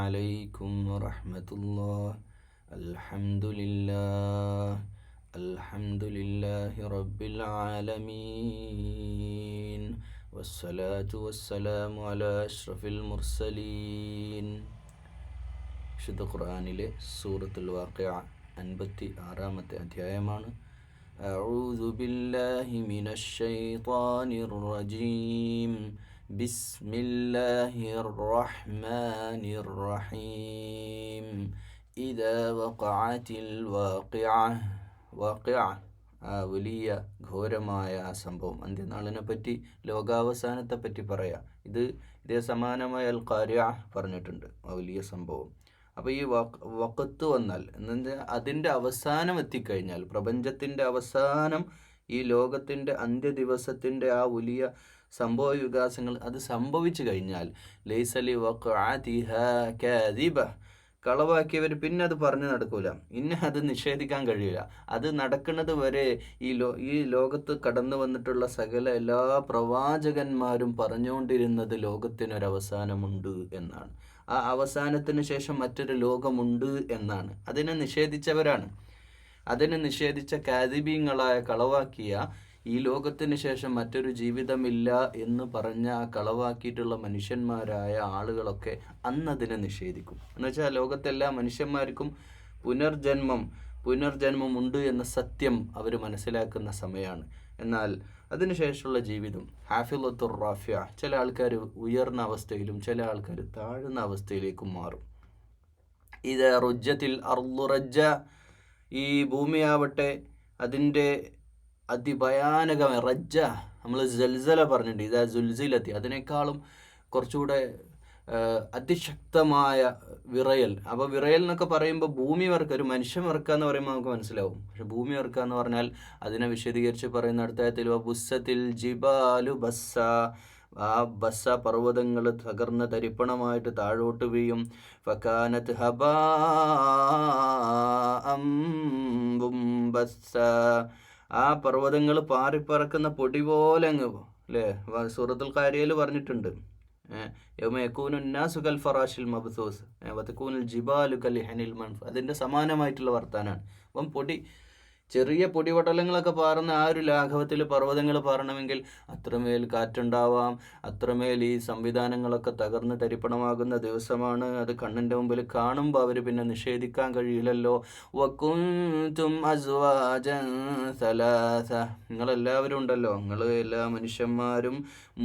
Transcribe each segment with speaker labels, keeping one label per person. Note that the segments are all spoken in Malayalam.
Speaker 1: عليكم ورحمة الله. الحمد لله رب العالمين والصلاة والسلام على أشرف المرسلين. വിശുദ്ധ ഖുർആനിലെ സൂറത്തുൽ വാഖിഅ 56-ാമത്തെ അധ്യായമാണ്. അഊദു ബില്ലാഹി മിനശ് ശൈത്വാനിർ റജീം. ബിസ്മില്ലാഹിർ റഹ്മാനിർ റഹീം. ഇദാ വഖഅത്തിൽ വാഖിഅ ആ വലിയ ഘോരമായ ആ സംഭവം, അന്ത്യനാളിനെ പറ്റി, ലോകാവസാനത്തെ പറ്റി പറയാം. ഇതേ സമാനമായ അൽ ഖാരിഅ പറഞ്ഞിട്ടുണ്ട്, ആ വലിയ സംഭവം. അപ്പോൾ ഈ വഖത്ത് വന്നാൽ എന്നുവെച്ചാൽ അതിൻ്റെ അവസാനം എത്തിക്കഴിഞ്ഞാൽ, പ്രപഞ്ചത്തിൻ്റെ അവസാനം, ഈ ലോകത്തിൻ്റെ അന്ത്യദിവസത്തിൻ്റെ ആ വലിയ സംഭവ വികാസങ്ങൾ അത് സംഭവിച്ചു കഴിഞ്ഞാൽ, ലൈസലി വഖഅതിഹാ കാദിബ, കളവാക്കിയവർ പിന്നെ അത് പറഞ്ഞു നടക്കൂല, പിന്നെ അത് നിഷേധിക്കാൻ കഴിയില്ല. അത് നടക്കുന്നത് വരെ ഈ ലോകത്ത് കടന്നു വന്നിട്ടുള്ള എല്ലാ പ്രവാചകന്മാരും പറഞ്ഞുകൊണ്ടിരുന്നത് ലോകത്തിനൊരവസാനമുണ്ട് എന്നാണ്. ആ അവസാനത്തിന് ശേഷം മറ്റൊരു ലോകമുണ്ട് എന്നാണ്. അതിനെ നിഷേധിച്ചവരാണ്. അതിനെ നിഷേധിച്ച കാദിബീങ്ങളായ, കളവാക്കിയ, ഈ ലോകത്തിന് ശേഷം മറ്റൊരു ജീവിതമില്ല എന്ന് പറഞ്ഞ ആ കളവാക്കിയിട്ടുള്ള മനുഷ്യന്മാരായ ആളുകളൊക്കെ അന്നതിനെ നിഷേധിക്കും. എന്നുവെച്ചാൽ ലോകത്തെല്ലാ മനുഷ്യന്മാർക്കും പുനർജന്മം ഉണ്ട് എന്ന സത്യം അവർ മനസ്സിലാക്കുന്ന സമയമാണ്. എന്നാൽ അതിനുശേഷമുള്ള ജീവിതം ഹാഫിളത്തുർ റാഫിയ, ചില ആൾക്കാർ ഉയർന്ന അവസ്ഥയിലും ചില ആൾക്കാർ താഴ്ന്ന അവസ്ഥയിലേക്കും മാറും. ഇത് റുജ്ജത്തിൽ അർളു റജ്ജ, ഈ ഭൂമിയാവട്ടെ അതിൻ്റെ അതിഭയാനകമായ റജ്ജ, നമ്മൾ ജൽസല പറഞ്ഞിട്ടുണ്ട്, ഇതാ സുൽസിലെത്തി, അതിനേക്കാളും കുറച്ചുകൂടെ അതിശക്തമായ വിറയൽ. അപ്പോൾ വിറയൽ എന്നൊക്കെ പറയുമ്പോൾ ഭൂമി വറുക്കുക, ഒരു മനുഷ്യൻ വറുക്കുക എന്ന് പറയുമ്പോൾ നമുക്ക് മനസ്സിലാവും. പക്ഷെ ഭൂമി വറുക്കുക എന്ന് പറഞ്ഞാൽ അതിനെ വിശദീകരിച്ച് പറയുന്ന അടുത്തായത്തിൽ ബുസ്സത്തിൽ ജിബാലു ബസ്സ, ആ ബസ്സ പർവ്വതങ്ങൾ തകർന്ന് തരിപ്പണമായിട്ട് താഴോട്ട് വീഴും. ഫകാനത്ത് ഹബാഅം ബുംബസ്സ, ആ പർവ്വതങ്ങൾ പാറിപ്പറക്കുന്ന പൊടി പോലെ അങ്ങ്, അല്ലേ? സൂറത്തുൽ ഖാരിയയിൽ പറഞ്ഞിട്ടുണ്ട്, അതിൻ്റെ സമാനമായിട്ടുള്ള വർത്താനാണ്. അപ്പം ചെറിയ പൊടിപടലങ്ങളൊക്കെ പാറുന്ന ആ ഒരു ലാഘവത്തിൽ പർവ്വതങ്ങൾ പാറണമെങ്കിൽ അത്രമേൽ കാറ്റുണ്ടാവാം, അത്രമേൽ ഈ സംവിധാനങ്ങളൊക്കെ തകർന്ന് തരിപ്പണമാകുന്ന ദിവസമാണ്. അത് കണ്ണിൻ്റെ മുമ്പിൽ കാണുമ്പോൾ അവർ പിന്നെ നിഷേധിക്കാൻ കഴിയില്ലല്ലോ. വകുന്തും അസ്വാജൻ സലാസ, നിങ്ങളെല്ലാവരും ഉണ്ടല്ലോ, നിങ്ങൾ എല്ലാ മനുഷ്യന്മാരും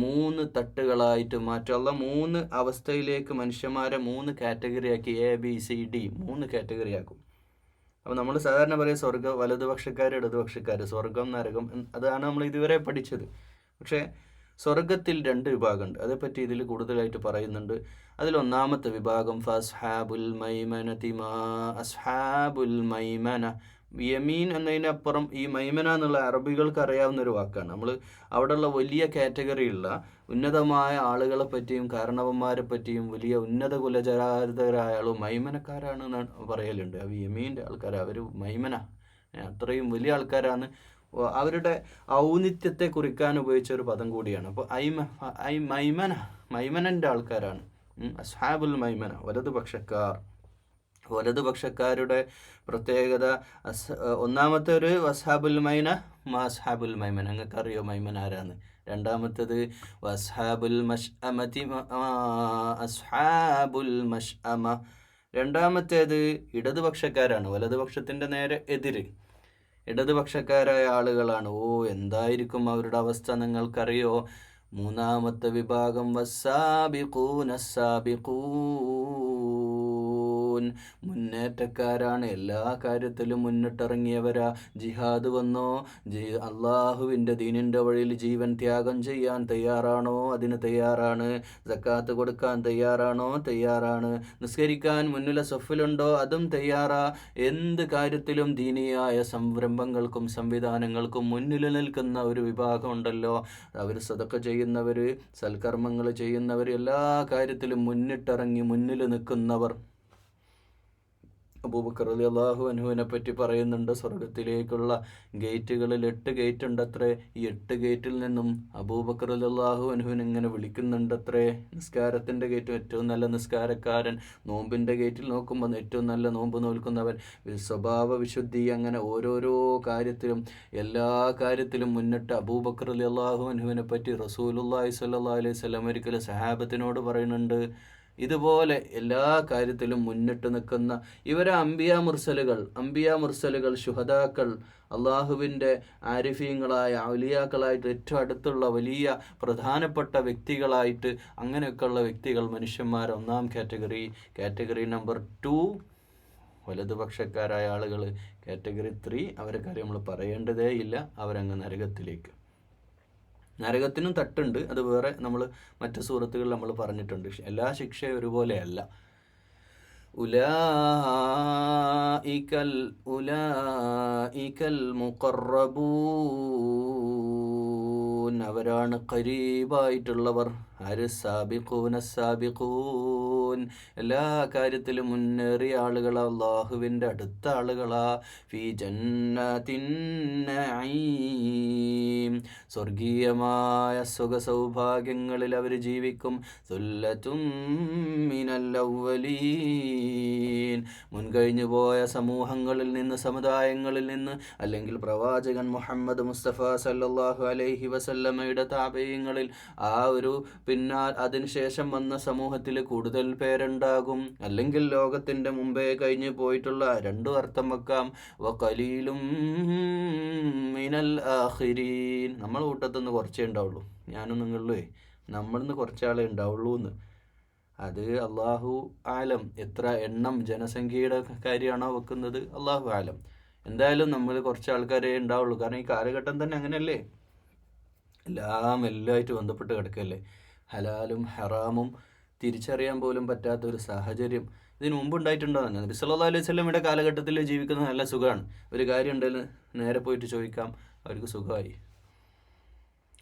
Speaker 1: 3 തട്ടുകളായിട്ട് മാറ്റുള്ള 3 അവസ്ഥയിലേക്ക് മനുഷ്യന്മാരെ 3 കാറ്റഗറി ആക്കി, ABCD 3 കാറ്റഗറി ആക്കും. അപ്പോൾ നമ്മൾ സാധാരണ പറയുക വലതുപക്ഷക്കാർ, ഇടതുപക്ഷക്കാർ, സ്വർഗം, നരകം, അതാണ് നമ്മൾ ഇതുവരെ പഠിച്ചത്. പക്ഷേ സ്വർഗത്തിൽ 2 വിഭാഗമുണ്ട്. അതേപ്പറ്റി ഇതിൽ കൂടുതലായിട്ട് പറയുന്നുണ്ട്. അതിലൊന്നാമത്തെ വിഭാഗം ഫസ്ഹാബുൽ മൈമനതി മാ അസ്ഹാബുൽ മൈമന, യമീൻ എന്നതിനപ്പുറം ഈ മൈമന എന്നുള്ള അറബികൾക്ക് അറിയാവുന്ന ഒരു വാക്കാണ്. നമ്മൾ അവിടെയുള്ള വലിയ കാറ്റഗറിയുള്ള ഉന്നതമായ ആളുകളെ പറ്റിയും കാരണവന്മാരെ പറ്റിയും വലിയ ഉന്നത കുലജാതരായ ആളും മൈമനക്കാരാണ് എന്നാണ് പറയലുണ്ട്. അവർ യമീൻ്റെ ആൾക്കാർ, അവർ മൈമന, അത്രയും വലിയ ആൾക്കാരാണ്. അവരുടെ ഔന്നിത്യത്തെ കുറിക്കാൻ ഉപയോഗിച്ച ഒരു പദം കൂടിയാണ്. അപ്പോൾ മൈമനൻ്റെ ആൾക്കാരാണ് അസ്ഹാബുൽ മൈമന, വലതുപക്ഷക്കാരുടെ പ്രത്യേകത. ഒന്നാമത്തെ ഒരു വസ്ഹാബുൽ മൈന അസ്ഹാബുൽ മൈമന, നിങ്ങൾക്ക് അറിയോ മൈമൻ ആരാന്ന്? രണ്ടാമത്തേത് വസ്ഹാബുൽ മഷ്അമതി അസ്ഹാബുൽ മഷ്അമ. രണ്ടാമത്തേത് ഇടതുപക്ഷക്കാരാണ്, വലതുപക്ഷത്തിൻ്റെ നേരെ എതിര് ഇടതുപക്ഷക്കാരായ ആളുകളാണ്. എന്തായിരിക്കും അവരുടെ അവസ്ഥ നിങ്ങൾക്കറിയോ? മൂന്നാമത്തെ വിഭാഗം വസ്സാബിഖൂന സാബിഖൂൻ, മുന്നേറ്റക്കാരാണ്, എല്ലാ കാര്യത്തിലും മുന്നിട്ടിറങ്ങിയവരാ. ജിഹാദ് വന്നോ, അള്ളാഹുവിൻ്റെ ദീനിൻ്റെ വഴിയിൽ ജീവൻ ത്യാഗം ചെയ്യാൻ തയ്യാറാണോ? അതിന് തയ്യാറാണ്. സക്കാത്ത് കൊടുക്കാൻ തയ്യാറാണോ? തയ്യാറാണ്. നിസ്കരിക്കാൻ മുന്നിലെ സഫിലുണ്ടോ? അതും തയ്യാറാ. എന്ത് കാര്യത്തിലും ദീനിയായ സംരംഭങ്ങൾക്കും സംവിധാനങ്ങൾക്കും മുന്നിൽ നിൽക്കുന്ന ഒരു വിഭാഗം ഉണ്ടല്ലോ, അവർ സദഖ ചെയ്യുന്നവർ, സൽക്കർമ്മങ്ങൾ ചെയ്യുന്നവർ, എല്ലാ കാര്യത്തിലും മുന്നിട്ടിറങ്ങി മുന്നിൽ നിൽക്കുന്നവർ. അബൂബക്കർ റളിയല്ലാഹു അൻഹുവിനെ പറ്റി പറയുന്നുണ്ട്, സ്വർഗത്തിലേക്കുള്ള ഗേറ്റുകളിൽ 8 ഗേറ്റ് ഉണ്ടത്രേ. ഈ 8 ഗേറ്റിൽ നിന്നും അബൂബക്കർ റളിയല്ലാഹു അൻഹുവിനെ ഇങ്ങനെ വിളിക്കുന്നുണ്ടത്രേ. നിസ്കാരത്തിൻ്റെ ഗേറ്റ് ഏറ്റവും നല്ല നിസ്കാരക്കാരൻ, നോമ്പിൻ്റെ ഗേറ്റിൽ നോക്കുമ്പോൾ ഏറ്റവും നല്ല നോമ്പ് നോൽക്കുന്നവൻ, സ്വഭാവ വിശുദ്ധി, അങ്ങനെ ഓരോരോ കാര്യത്തിലും എല്ലാ കാര്യത്തിലും മുന്നിട്ട് അബൂബക്കർ റളിയല്ലാഹു അൻഹുവിനെ പറ്റി റസൂലുള്ളാഹി സ്വല്ലല്ലാഹു അലൈഹി വസല്ലം ഒരിക്കലും സഹാബത്തിനോട് പറയുന്നുണ്ട്. ഇതുപോലെ എല്ലാ കാര്യത്തിലും മുന്നിട്ട് നിൽക്കുന്ന ഇവരെ അംബിയാ മുർസലുകൾ, ശുഹദാക്കൾ, അള്ളാഹുവിൻ്റെ ആരിഫീങ്ങളായ ഔലിയാക്കളായിട്ട് ഏറ്റവും അടുത്തുള്ള വലിയ പ്രധാനപ്പെട്ട വ്യക്തികളായിട്ട് അങ്ങനെയൊക്കെയുള്ള വ്യക്തികൾ, മനുഷ്യന്മാർ ഒന്നാം കാറ്റഗറി നമ്പർ 2 വലതുപക്ഷക്കാരായ ആളുകൾ, കാറ്റഗറി 3 അവരെ കാര്യം നമ്മൾ പറയേണ്ടതേ ഇല്ല, അവരങ്ങ് നരകത്തിനും തട്ടുണ്ട്. അത് വേറെ നമ്മൾ മറ്റ് സൂറത്തുകളിൽ നമ്മൾ പറഞ്ഞിട്ടുണ്ട്. എല്ലാ ശിക്ഷയും ഒരുപോലെയല്ല. ഉലൈകൽ മുഖറബൂൻ, അവരാണ് ഖരീബായിട്ടുള്ളവർ. സാബിഖൂൻ, എല്ലാ കാര്യത്തിലും മുന്നേറിയ ആളുകളാ, അള്ളാഹുവിൻ്റെ അടുത്ത ആളുകളാ. ഫീ ജന്നത്തിൻ നഈം, സ്വർഗീയമായ സുഖസൗഭാഗ്യങ്ങളിൽ അവർ ജീവിക്കും. സുല്ലത്തും മിനൽ അവ്വലീൻ, മുൻകഴിഞ്ഞു പോയ സമൂഹങ്ങളിൽ നിന്ന്, സമുദായങ്ങളിൽ നിന്ന്, അല്ലെങ്കിൽ പ്രവാചകൻ മുഹമ്മദ് മുസ്തഫ സല്ലല്ലാഹു അലൈഹി വസല്ലമയുടെ താബഈങ്ങളിൽ ആ ഒരു അതിനുശേഷം വന്ന സമൂഹത്തിൽ കൂടുതൽ പേരുണ്ടാകും. അല്ലെങ്കിൽ ലോകത്തിൻ്റെ മുമ്പേ കഴിഞ്ഞു പോയിട്ടുള്ള 2 അർത്ഥം വെക്കാം. വഖലീലും മിനൽ ആഖിരീൻ, നമ്മൾ കൂട്ടത്തുനിന്ന് കുറച്ചേ ഉണ്ടാവുള്ളൂ, ഞാനും നിങ്ങളിലേ നമ്മളിന്ന് കുറച്ചാളേ ഉണ്ടാവുള്ളൂ എന്ന്. അത് അള്ളാഹു ആലം, എത്ര എണ്ണം ജനസംഖ്യയുടെ കാര്യമാണോ വെക്കുന്നത്, അള്ളാഹു ആലം. എന്തായാലും നമ്മൾ കുറച്ച് ആൾക്കാരേ ഉണ്ടാവുള്ളൂ. കാരണം ഈ കാലഘട്ടം തന്നെ അങ്ങനെയല്ലേ, എല്ലാമായിട്ട് ബന്ധപ്പെട്ട് കിടക്കല്ലേ. ഹലാലും ഹറാമും തിരിച്ചറിയാൻ പോലും പറ്റാത്തൊരു സാഹചര്യം ഇതിന് മുമ്പ് ഉണ്ടായിട്ടുണ്ടോ തന്നെ. നബി സല്ലല്ലാഹു അലൈഹി വസല്ലമയുടെ കാലഘട്ടത്തിൽ ജീവിക്കുന്നത് നല്ല സുഖമാണ്. ഒരു കാര്യം ഉണ്ടെങ്കിൽ നേരെ പോയിട്ട് ചോദിക്കാം, അവർക്ക് സുഖമായി.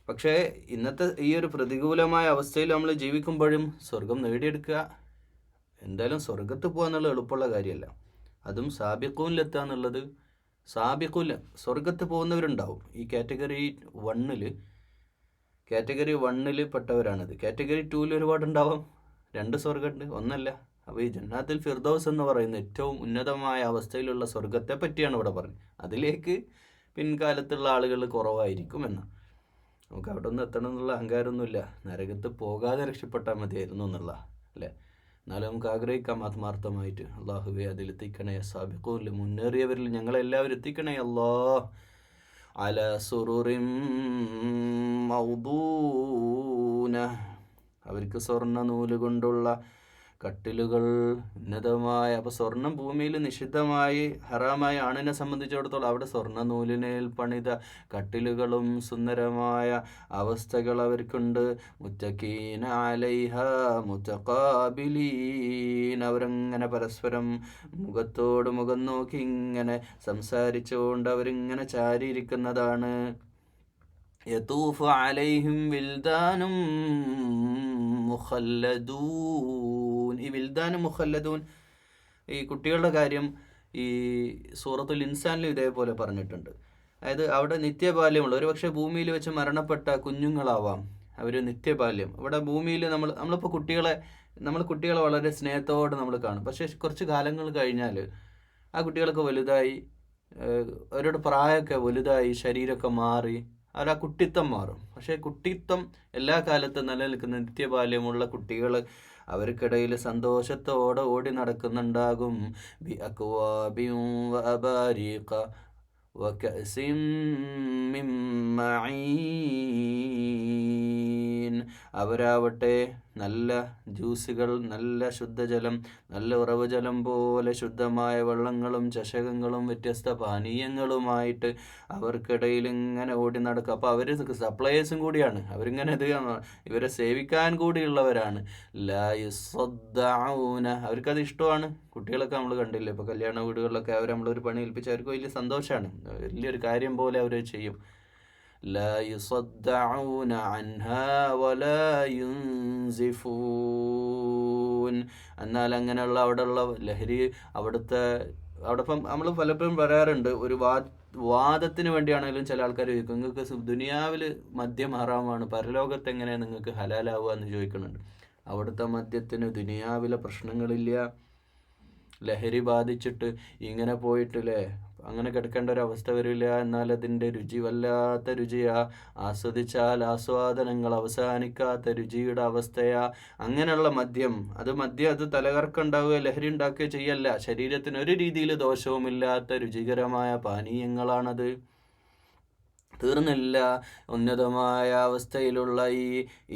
Speaker 1: പക്ഷേ ഇന്നത്തെ ഈ ഒരു പ്രതികൂലമായ അവസ്ഥയിൽ നമ്മൾ ജീവിക്കുമ്പോഴും സ്വർഗം നേടിയെടുക്കുക, എന്തായാലും സ്വർഗത്ത് പോകുക എന്നുള്ളത് എളുപ്പമുള്ള കാര്യമല്ല. അതും സാബിഖൂനിലെത്തുക എന്നുള്ളത്, സ്വർഗത്ത് പോകുന്നവരുണ്ടാവും. ഈ കാറ്റഗറി 1 പെട്ടവരാണിത്. കാറ്റഗറി 2 ഒരുപാടുണ്ടാവാം. 2 സ്വർഗമുണ്ട്, ഒന്നല്ല. അപ്പോൾ ഈ ജന്നാത്തുൽ ഫിർദൗസ് എന്ന് പറയുന്ന ഏറ്റവും ഉന്നതമായ അവസ്ഥയിലുള്ള സ്വർഗത്തെ പറ്റിയാണ് ഇവിടെ പറഞ്ഞത്. അതിലേക്ക് പിൻകാലത്തുള്ള ആളുകൾ കുറവായിരിക്കുമെന്ന്. നമുക്ക് അവിടെ ഒന്ന് എത്തണം എന്നുള്ള അഹങ്കാരമൊന്നുമില്ല, നരകത്ത് പോകാതെ രക്ഷപ്പെട്ടാൽ മതിയായിരുന്നു എന്നുള്ള അല്ലേ. എന്നാലും നമുക്ക് ആഗ്രഹിക്കാം ആത്മാർത്ഥമായിട്ട്, അള്ളാഹുവേ അതിലെത്തിക്കണേ, സാബിഖൂനിൽ മുന്നേറിയവരിൽ ഞങ്ങളെല്ലാവരും എത്തിക്കണേ അല്ലാഹ്. അല സുറുറിൻ മൗദൂന, അവർക്ക് സ്വർണ്ണ നൂല് കൊണ്ടുള്ള കട്ടിലുകൾ, ഉന്നതമായ. അപ്പോൾ സ്വർണം ഭൂമിയിൽ നിഷിദ്ധമായി ഹറാമായി ആണിനെ സംബന്ധിച്ചിടത്തോളം അവിടെ സ്വർണ്ണ നൂലിനേൽ പണിത കട്ടിലുകളും സുന്ദരമായ അവസ്ഥകൾ അവർക്കുണ്ട്. മുത്തഖീന അലൈഹ മുതഖാബിലീൻ, അവരങ്ങനെ പരസ്പരം മുഖത്തോട് മുഖം നോക്കി ഇങ്ങനെ സംസാരിച്ചുകൊണ്ട് അവരിങ്ങനെ ചാരിയിരിക്കുന്നതാണ്. യതൂഫു അലൈഹിം വിൽദാനും മുഖല്ലദൂൻ. ഈ വിൽദാനും മുഖല്ലദൂൻ, ഈ കുട്ടികളുടെ കാര്യം ഈ സൂറത്തുൽ ഇൻസാനിൽ ഇതേപോലെ പറഞ്ഞിട്ടുണ്ട്. അതായത് അവിടെ നിത്യബാല്യമുള്ള, ഒരു പക്ഷേ ഭൂമിയിൽ വെച്ച് മരണപ്പെട്ട കുഞ്ഞുങ്ങളാവാം, അവർ നിത്യബാല്യം. ഇവിടെ ഭൂമിയിൽ നമ്മളിപ്പോൾ കുട്ടികളെ വളരെ സ്നേഹത്തോടെ നമ്മൾ കാണും. പക്ഷേ കുറച്ച് കാലങ്ങൾ കഴിഞ്ഞാൽ ആ കുട്ടികളൊക്കെ വലുതായി, അവരുടെ പ്രായമൊക്കെ വലുതായി, ശരീരമൊക്കെ മാറി, ആ കുട്ടിത്തം മാറും. പക്ഷേ കുട്ടിത്തം എല്ലാ കാലത്തും നിലനിൽക്കുന്ന നിത്യബാല്യമുള്ള കുട്ടികൾ അവർക്കിടയിൽ സന്തോഷത്തോടെ ഓടി നടക്കുന്നുണ്ടാകും. ബി അക്വാബിൻ വഅബാരിഖ വകഅസിൻ മിൻ മഈൻ, അവരാവട്ടെ നല്ല ജ്യൂസുകൾ, നല്ല ശുദ്ധജലം, നല്ല ഉറവുജലം പോലെ ശുദ്ധമായ വെള്ളങ്ങളും ചഷകങ്ങളും വ്യത്യസ്ത പാനീയങ്ങളുമായിട്ട് അവർക്കിടയിൽ ഇങ്ങനെ ഓടി നടക്കുക. അപ്പോൾ അവർ സപ്ലയേഴ്സും കൂടിയാണ്, അവരിങ്ങനെ ഇവരെ സേവിക്കാൻ കൂടിയുള്ളവരാണ്. ലാ യുസദ്ദഊന, അവർക്കത് ഇഷ്ടമാണ്. കുട്ടികളൊക്കെ നമ്മൾ കണ്ടില്ലേ, ഇപ്പോൾ കല്യാണ വീടുകളിലൊക്കെ അവർ നമ്മളൊരു പണി ഏൽപ്പിച്ച് അവർക്ക് വലിയ സന്തോഷമാണ്, വലിയൊരു കാര്യം പോലെ അവർ ചെയ്യും. ലാ യുസദ്ദഊന അൻഹാ വലാ യുൻസിഫൂൻ. എന്നാൽ അങ്ങനെയുള്ള അവിടെയുള്ള ലഹരി അവിടെ ഇപ്പം നമ്മൾ പലപ്പോഴും പറയാറുണ്ട്, ഒരു വാദത്തിന് വേണ്ടിയാണെങ്കിലും ചില ആൾക്കാർ ചോദിക്കും, നിങ്ങൾക്ക് ദുനിയാവിൽ മദ്യം ഹറാമാണ്, പരലോകത്ത് എങ്ങനെ നിങ്ങൾക്ക് ഹലാലാവുക എന്ന് ചോദിക്കുന്നുണ്ട്. അവിടുത്തെ മദ്യത്തിന് ദുനിയാവിലെ പ്രശ്നങ്ങളില്ല. ലഹരി ബാധിച്ചിട്ട് ഇങ്ങനെ പോയിട്ടില്ലേ അങ്ങനെ കിടക്കേണ്ട ഒരു അവസ്ഥ വരില്ല. എന്നാൽ അതിൻ്റെ രുചി വല്ലാത്ത രുചിയാ, ആസ്വദിച്ചാൽ ആസ്വാദനങ്ങൾ അവസാനിക്കാത്ത രുചിയുടെ അവസ്ഥയാ. അങ്ങനെയുള്ള മദ്യം അത് തലകറക്കം ഉണ്ടാവുക, ലഹരി ഉണ്ടാക്കുകയോ ചെയ്യല്ല. ശരീരത്തിന് ഒരു രീതിയിൽ ദോഷവുമില്ലാത്ത രുചികരമായ പാനീയങ്ങളാണത്. തീർന്നില്ല. ഉന്നതമായ അവസ്ഥയിലുള്ള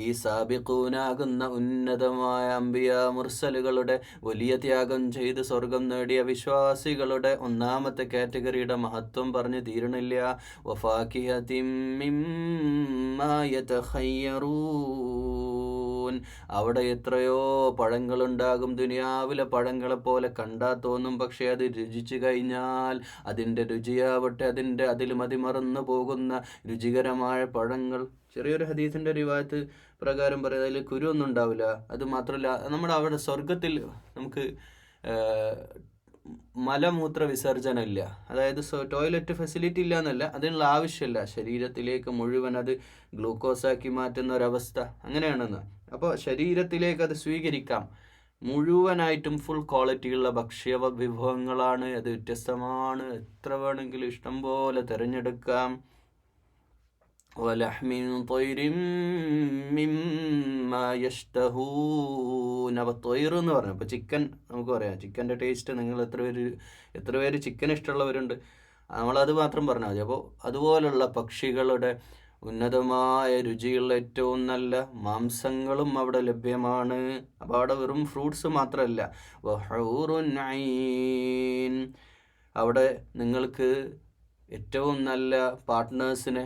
Speaker 1: ഈ സാബിഖൂനാകുന്ന ഉന്നതമായ അംബിയ മുർസലുകളുടെ വലിയ ത്യാഗം ചെയ്ത് സ്വർഗം നേടിയ വിശ്വാസികളുടെ ഒന്നാമത്തെ കാറ്റഗറിയുടെ മഹത്വം പറഞ്ഞ് തീരണില്ല. വഫാകിഹതിൻ മിമ്മാ യതഖയ്യറൂൻ. അവിടെ എത്രയോ പഴങ്ങളുണ്ടാകും, ദുനിയാവിലെ പഴങ്ങളെ പോലെ കണ്ടാൽ തോന്നും. പക്ഷേ അത് രുചിച്ചു കഴിഞ്ഞാൽ അതിൻ്റെ രുചിയാവട്ടെ, അതിൽ മതിമറന്നു പോകുന്ന രുചികരമായ പഴങ്ങൾ. ചെറിയൊരു ഹദീസിൻ്റെ റിവായത്ത് പ്രകാരം പറയുന്നത് അതിൽ കുരുവൊന്നും ഉണ്ടാവില്ല. അത് മാത്രമല്ല, നമ്മുടെ അവിടെ സ്വർഗത്തിൽ നമുക്ക് മലമൂത്ര വിസർജനം ഇല്ല. അതായത് ടോയ്ലറ്റ് ഫെസിലിറ്റി ഇല്ല എന്നല്ല, അതിനുള്ള ആവശ്യമില്ല. ശരീരത്തിലേക്ക് മുഴുവൻ അത് ഗ്ലൂക്കോസാക്കി മാറ്റുന്ന ഒരവസ്ഥ അങ്ങനെയാണെന്ന്. അപ്പോൾ ശരീരത്തിലേക്ക് അത് സ്വീകരിക്കാം. മുഴുവനായിട്ടും ഫുൾ ക്വാളിറ്റിയുള്ള ഭക്ഷ്യ വിഭവങ്ങളാണ്. അത് വ്യത്യസ്തമാണ്. എത്ര വേണമെങ്കിലും ഇഷ്ടം പോലെ തിരഞ്ഞെടുക്കാം. വലഹ്മിൻ ത്വയ്രിൻ മിമ്മാ യഷ്തഹൂൻ. അപ്പോൾ ത്വയ്ർ എന്ന് പറഞ്ഞു, അപ്പോൾ ചിക്കൻ നമുക്ക് പറയാം. ചിക്കൻ്റെ ടേസ്റ്റ് നിങ്ങൾ എത്ര പേര് ചിക്കൻ ഇഷ്ടമുള്ളവരുണ്ട്? നമ്മളത് മാത്രം പറഞ്ഞാൽ മതി. അപ്പോൾ അതുപോലുള്ള പക്ഷികളുടെ ഉന്നതമായ രുചിയുള്ള ഏറ്റവും നല്ല മാംസങ്ങളും അവിടെ ലഭ്യമാണ്. അപ്പോൾ അവിടെ വെറും ഫ്രൂട്ട്സ് മാത്രമല്ല, വഹൂറുൻ ഐൻ. അവിടെ നിങ്ങൾക്ക് ഏറ്റവും നല്ല പാർട്ട്നേഴ്സിനെ,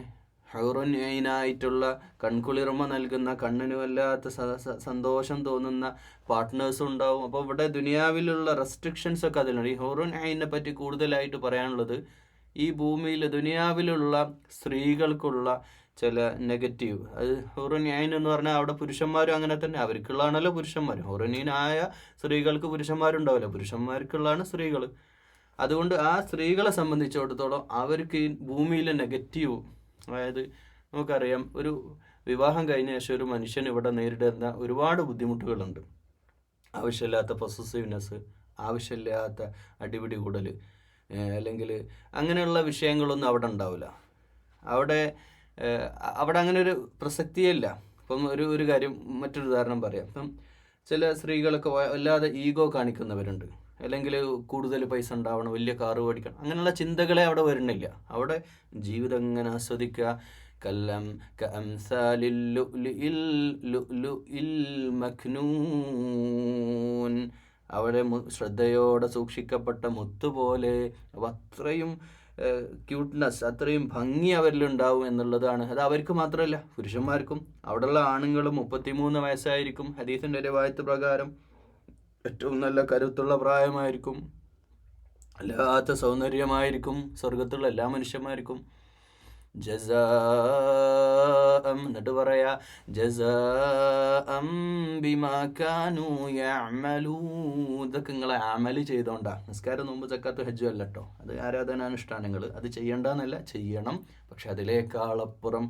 Speaker 1: ഹൗറുൻ ഐനായിട്ടുള്ള കൺകുളിർമ നൽകുന്ന, കണ്ണിന് വല്ലാത്ത സന്തോഷം തോന്നുന്ന പാർട്ട്നേഴ്സും ഉണ്ടാവും. അപ്പോൾ ഇവിടെ ദുനിയാവിലുള്ള റെസ്ട്രിക്ഷൻസ് ഒക്കെ അതിലുണ്ട്. ഈ ഹൗറുൻ ഐനെ പറ്റി കൂടുതലായിട്ട് പറയാനുള്ളത്, ഈ ഭൂമിയിൽ ദുനിയാവിലുള്ള സ്ത്രീകൾക്കുള്ള ചില നെഗറ്റീവ്. അത് ഹൗറുൻ ഐൻ എന്ന് പറഞ്ഞാൽ അവിടെ പുരുഷന്മാരും അങ്ങനെ തന്നെ, അവർക്കുള്ളതാണല്ലോ പുരുഷന്മാർ. ഹൗറുൻ ഐനായ സ്ത്രീകൾക്ക് പുരുഷന്മാരുണ്ടാവില്ല, പുരുഷന്മാർക്കുള്ളതാണ് സ്ത്രീകൾ. അതുകൊണ്ട് ആ സ്ത്രീകളെ സംബന്ധിച്ചിടത്തോളം അവർക്ക് ഈ ഭൂമിയിലെ നെഗറ്റീവ്, അതായത് നമുക്കറിയാം, ഒരു വിവാഹം കഴിഞ്ഞ ശേഷം ഒരു മനുഷ്യൻ ഇവിടെ നേരിടുന്ന ഒരുപാട് ബുദ്ധിമുട്ടുകളുണ്ട്. ആവശ്യമില്ലാത്ത പൊസസീവ്നെസ്, ആവശ്യമില്ലാത്ത അടിപിടി കൂടൽ, അല്ലെങ്കിൽ അങ്ങനെയുള്ള വിഷയങ്ങളൊന്നും അവിടെ ഉണ്ടാവില്ല. അവിടെ അങ്ങനെ ഒരു പ്രസക്തിയേ ഇല്ല. ഇപ്പം ഒരു കാര്യം, മറ്റൊരു ഉദാഹരണം പറയാം. ഇപ്പം ചില സ്ത്രീകളൊക്കെ വല്ലാതെ ഈഗോ കാണിക്കുന്നവരുണ്ട്. അല്ലെങ്കിൽ കൂടുതൽ പൈസ ഉണ്ടാവണം, വലിയ കാറ് മേടിക്കണം, അങ്ങനെയുള്ള ചിന്തകളെ അവിടെ വരുന്നില്ല. അവിടെ ജീവിതം ഇങ്ങനെ ആസ്വദിക്കുക. കഅംസാലിൽ ലുഅ്ലുഇൽ മക്നൂൻ. അവിടെ ശ്രദ്ധയോടെ സൂക്ഷിക്കപ്പെട്ട മുത്തുപോലെ. അപ്പോൾ അത്രയും ക്യൂട്ട്നെസ്, അത്രയും ഭംഗി അവരിലുണ്ടാവും എന്നുള്ളതാണ്. അത് അവർക്ക് മാത്രമല്ല, പുരുഷന്മാർക്കും. അവിടെയുള്ള ആണുങ്ങളും 33 വയസ്സായിരിക്കും ഹദീസിൻ്റെ റിവായത്ത് പ്രകാരം. ഏറ്റവും നല്ല കരുത്തുള്ള പ്രായമായിരിക്കും, അല്ലാത്ത സൗന്ദര്യമായിരിക്കും സ്വർഗത്തുള്ള എല്ലാ മനുഷ്യന്മാർക്കും. എന്നിട്ട് പറയാ, ജസാഅം ബിമാ കാനൂ യഅമലൂൻ. ഇതൊക്കെ നിങ്ങളെ അമല് ചെയ്തോണ്ടാ. നിസ്കാരം, നോമ്പ്, സക്കാത്ത്, ഹജ്ജ് അല്ല കേട്ടോ, അത് ആരാധനാനുഷ്ഠാനങ്ങൾ. അത് ചെയ്യണ്ടെന്നല്ല, ചെയ്യണം. പക്ഷെ അതിലേക്കാളപ്പുറം